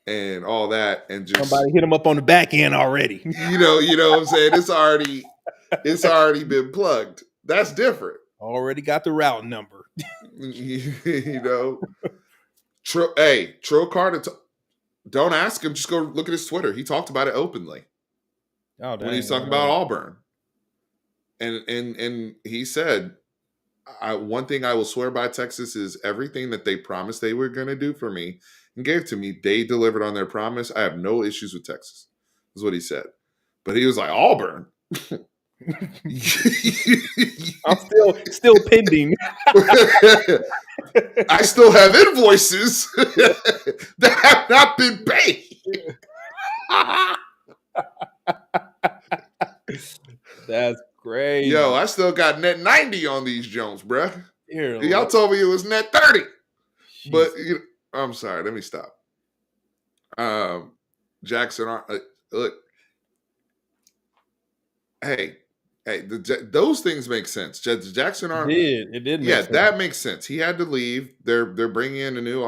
and all that and just Somebody hit him up on the back end already. you know what I'm saying? It's already been plugged. That's different. Already got the route number. you know. Trill Carter, don't ask him. Just go look at his Twitter. He talked about it openly Oh, when he's dang. talking about Auburn. And he said, one thing I will swear by Texas is everything that they promised they were going to do for me and gave to me, they delivered on their promise. I have no issues with Texas, is what he said. But he was like, Auburn. I'm still pending. I still have invoices that have not been paid. That's crazy. Yo, I still got net 90 on these Jones, bruh. Dear Y'all Lord. told me it was net 30. Jeez. But I'm sorry, let me stop. Jackson, look, hey, Hey, those things make sense. Jackson Arnold, It did make yeah, sense. that makes sense. He had to leave. They're bringing in a new.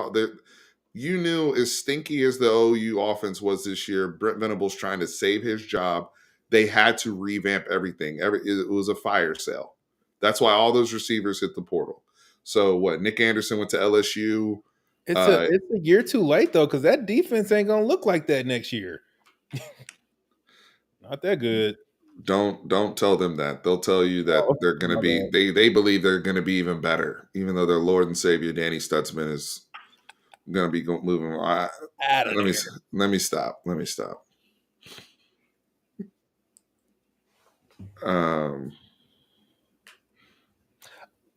You knew as stinky as the OU offense was this year, Brent Venables trying to save his job. They had to revamp everything. It was a fire sale. That's why all those receivers hit the portal. So what? Nick Anderson went to LSU. It's a year too late though, because that defense ain't gonna look like that next year. Not that good. Don't tell them that. They'll tell you that Oh, they're going to my be. bad. They believe they're going to be even better, even though their Lord and Savior Danny Stutzman is going to be moving. Out of Let me there. let me stop. Let me stop. Um,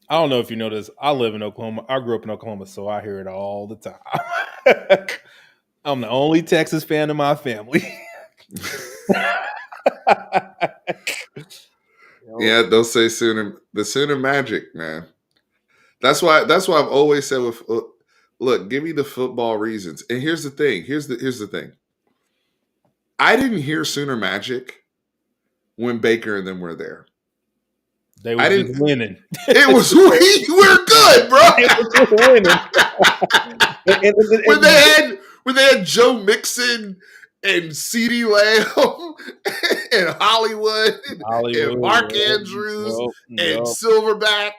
I don't know if you know this. I live in Oklahoma. I grew up in Oklahoma, so I hear it all the time. I'm the only Texas fan in my family. yeah, they'll say the Sooner Magic, man. That's why I've always said with look, give me the football reasons. And here's the thing. Here's the thing. I didn't hear Sooner Magic when Baker and them were there. They I was just didn't. winning. It was we're good, bro. They was just winning. when they had Joe Mixon and CeeDee Lamb and Hollywood and Mark Andrews and Yep. Silverback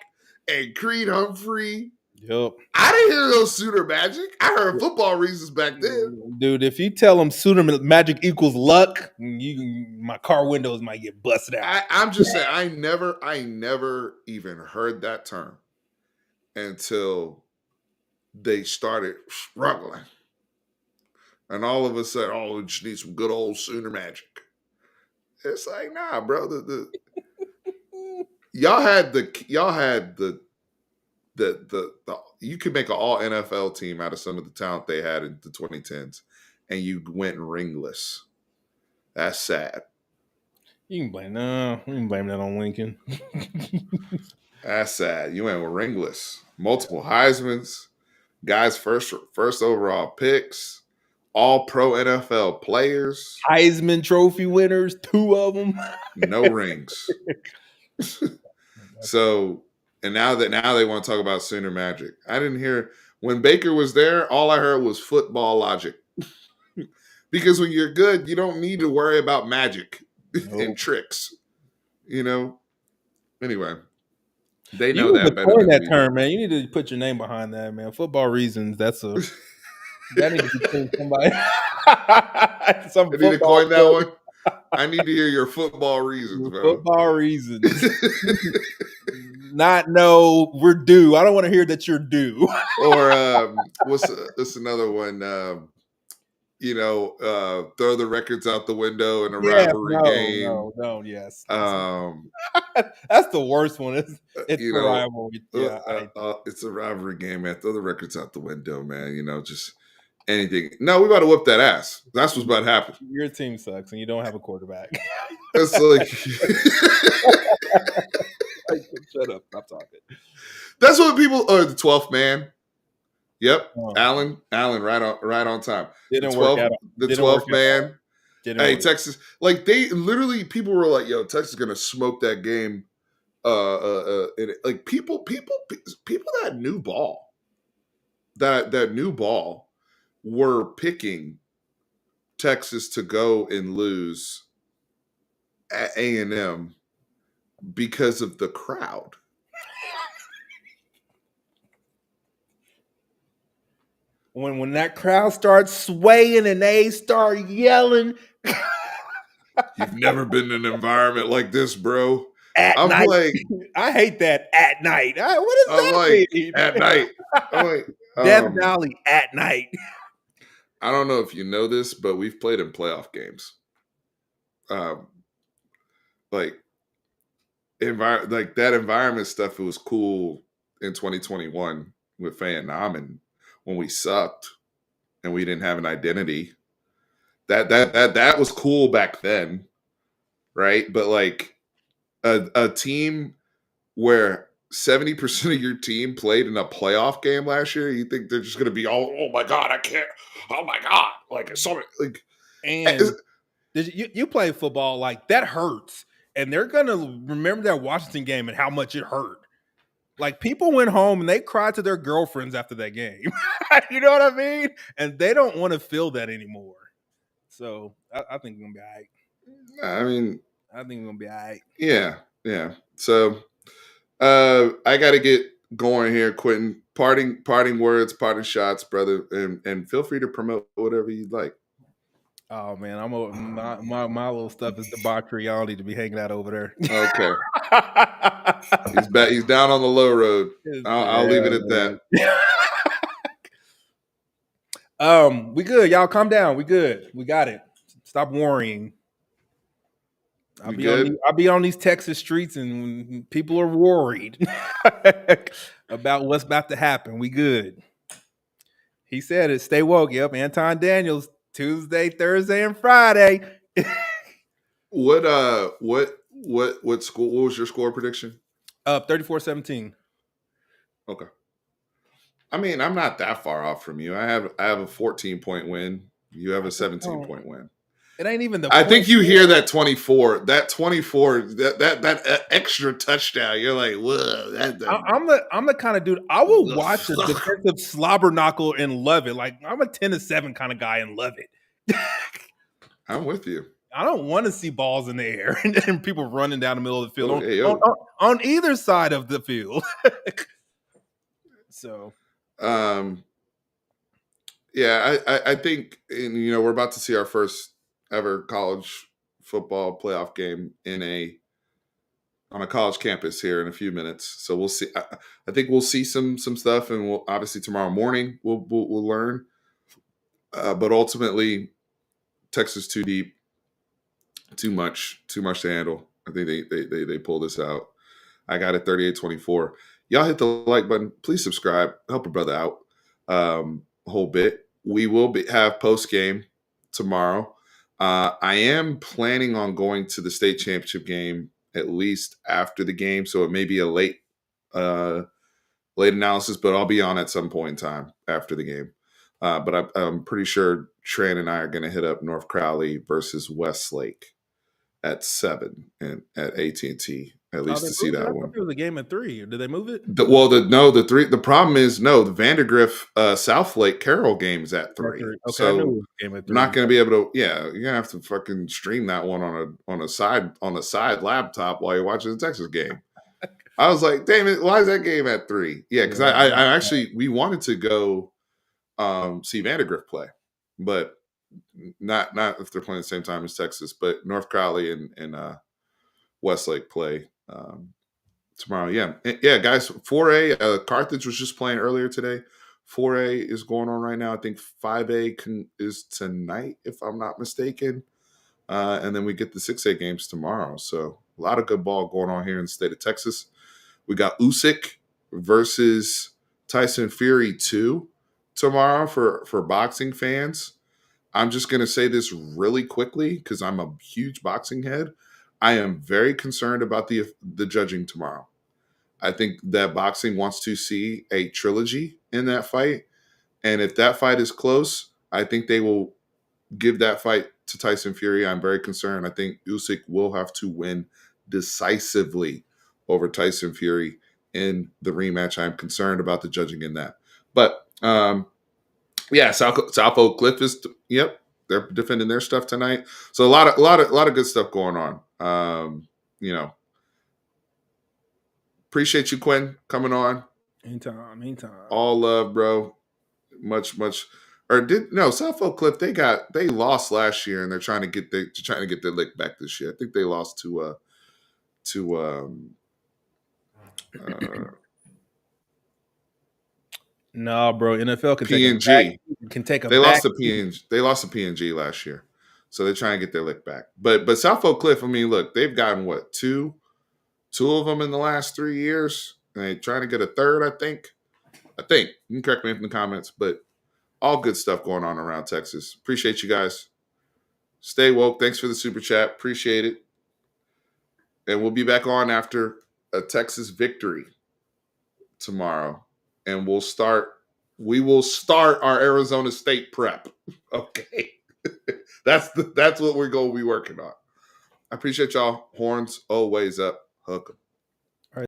and Creed Humphrey. Yep. I didn't hear those Sooner Magic. I heard football reasons back then. Dude, if you tell them Sooner Magic equals luck, my car windows might get busted out. I'm just saying, I never even heard that term until they started struggling. And all of a sudden, oh, we just need some good old Sooner Magic. It's like, nah, bro. Y'all had the you could make an all NFL team out of some of the talent they had in the 2010s, and you went ringless. That's sad. You can blame that on Lincoln. That's sad. You went ringless. Multiple Heismans, guys first overall picks, all pro NFL players, Heisman Trophy winners, 2 of them. no rings. So, and now they want to talk about Sooner Magic. I didn't hear when Baker was there. All I heard was football logic. Because when you're good, you don't need to worry about magic and tricks. You know. Anyway, they know that better than that we term, man. You need to put your name behind that, man. Football reasons. That needs to be changed. Somebody. I need to coin that one. I need to hear your football reasons, bro. Football reasons. Not no, we're due. I don't want to hear that you're due. Or what's another one? Throw the records out the window in a rivalry game. No, yes. That's the worst one. It's a rivalry. Yeah, it's a rivalry game, man. Throw the records out the window, man. Just anything. No, we about to whoop that ass. That's what's about to happen. Your team sucks, and you don't have a quarterback. It's like, shut up. Stop talking. That's what people. Oh, the 12th man. Yep, Allen, right on time. Didn't work out. The 12th man. Hey, Texas, like they literally, people were like, "Yo, Texas is gonna smoke that game." And like people that knew ball, that knew ball, were picking Texas to go and lose at A&M because of the crowd. When that crowd starts swaying and they start yelling, you've never been in an environment like this, bro. I'm night. Like, I hate that at night. What does that mean? At night. I'm like, Death Valley at night. I don't know if you know this, but we've played in playoff games. Like that environment stuff. It was cool in 2021 with Fan Nam, and when we sucked and we didn't have an identity. That was cool back then, right? But like a team where 70% of your team played in a playoff game last year, you think they're just going to be all, oh my God, I can't, oh my God. Like, it's so, like, and you play football, like, that hurts. and they're gonna remember that Washington game and how much it hurt. Like, people went home and they cried to their girlfriends after that game. You know what I mean? And they don't want to feel that anymore. So I think we're gonna be all right. I mean, I think we're gonna be all right. yeah. So I got to get going here, Quentin. Parting words, parting shots, brother, and feel free to promote whatever you'd like. Oh man, my little stuff is debauchery. I don't need to be hanging out over there. Okay, he's back. He's down on the low road. I'll leave it at that. We good, y'all. Calm down. We good. We got it. Stop worrying. I'll be on these Texas streets, and people are worried about what's about to happen. We good. He said it. Stay woke. Yep. Anton Daniels, Tuesday, Thursday, and Friday. What school? What was your score prediction? 34-17. Okay. I mean, I'm not that far off from you. I have a 14-point win. You have a 17-point win. It ain't even the. I think you hear that 24. That 24. That extra touchdown. You're like, whoa. I'm the kind of dude. I will watch a defensive slobber knocker and love it. Like, I'm a 10-7 kind of guy and love it. I'm with you. I don't want to see balls in the air and people running down the middle of the field on either side of the field. So, yeah, I think, we're about to see our first ever college football playoff game on a college campus here in a few minutes. So we'll see. I think we'll see some stuff, and we'll obviously tomorrow morning we'll learn. But ultimately, Texas too deep, too much to handle. I think they pull this out. I got it 38-24. Y'all hit the like button. Please subscribe. Help a brother out a whole bit. We will have post game tomorrow. I am planning on going to the state championship game at least after the game, so it may be a late analysis, but I'll be on at some point in time after the game. But I'm pretty sure Tran and I are going to hit up North Crowley versus Westlake at 7 and at AT&T at least to see that one. It was a game at 3. Did they move it? The 3. The problem is the Vandergrift Southlake Carroll game is at 3. Okay, so I knew it was a game at 3. I'm not going to be able to. Yeah, you're gonna have to fucking stream that one on a side laptop while you're watching the Texas game. I was like, damn it, why is that game at 3? Yeah, because I actually we wanted to go see Vandergrift play, but not if they're playing the same time as Texas. But North Crowley and Westlake play tomorrow. Yeah, guys. 4A Carthage was just playing earlier today. 4A is going on right now. I think 5A is tonight, if I'm not mistaken. And then we get the 6A games tomorrow. So a lot of good ball going on here in the state of Texas. We got Usyk versus Tyson Fury 2 tomorrow for boxing fans. I'm just going to say this really quickly because I'm a huge boxing head. I am very concerned about the judging tomorrow. I think that boxing wants to see a trilogy in that fight. And if that fight is close, I think they will give that fight to Tyson Fury. I'm very concerned. I think Usyk will have to win decisively over Tyson Fury in the rematch. I'm concerned about the judging in that. But, South Oak Cliff is, they're defending their stuff tonight. So a lot of good stuff going on. Appreciate you, Quinn, coming on. Anytime. All love, bro. Much. South Oak Cliff, they lost last year and they're trying to get their lick back this year. I think they lost to no, bro. NFL can PNG. Take a They lost to PNG. They lost to PNG last year. So they're trying to get their lick back. But South Oak Cliff, I mean, look, they've gotten what, two of them in the last 3 years. And they're trying to get a third, I think. You can correct me in the comments, but all good stuff going on around Texas. Appreciate you guys. Stay woke. Thanks for the super chat. Appreciate it. And we'll be back on after a Texas victory tomorrow. And we will start our Arizona State prep. Okay. That's what we're going to be working on. I appreciate y'all. Horns always up. Hook 'em.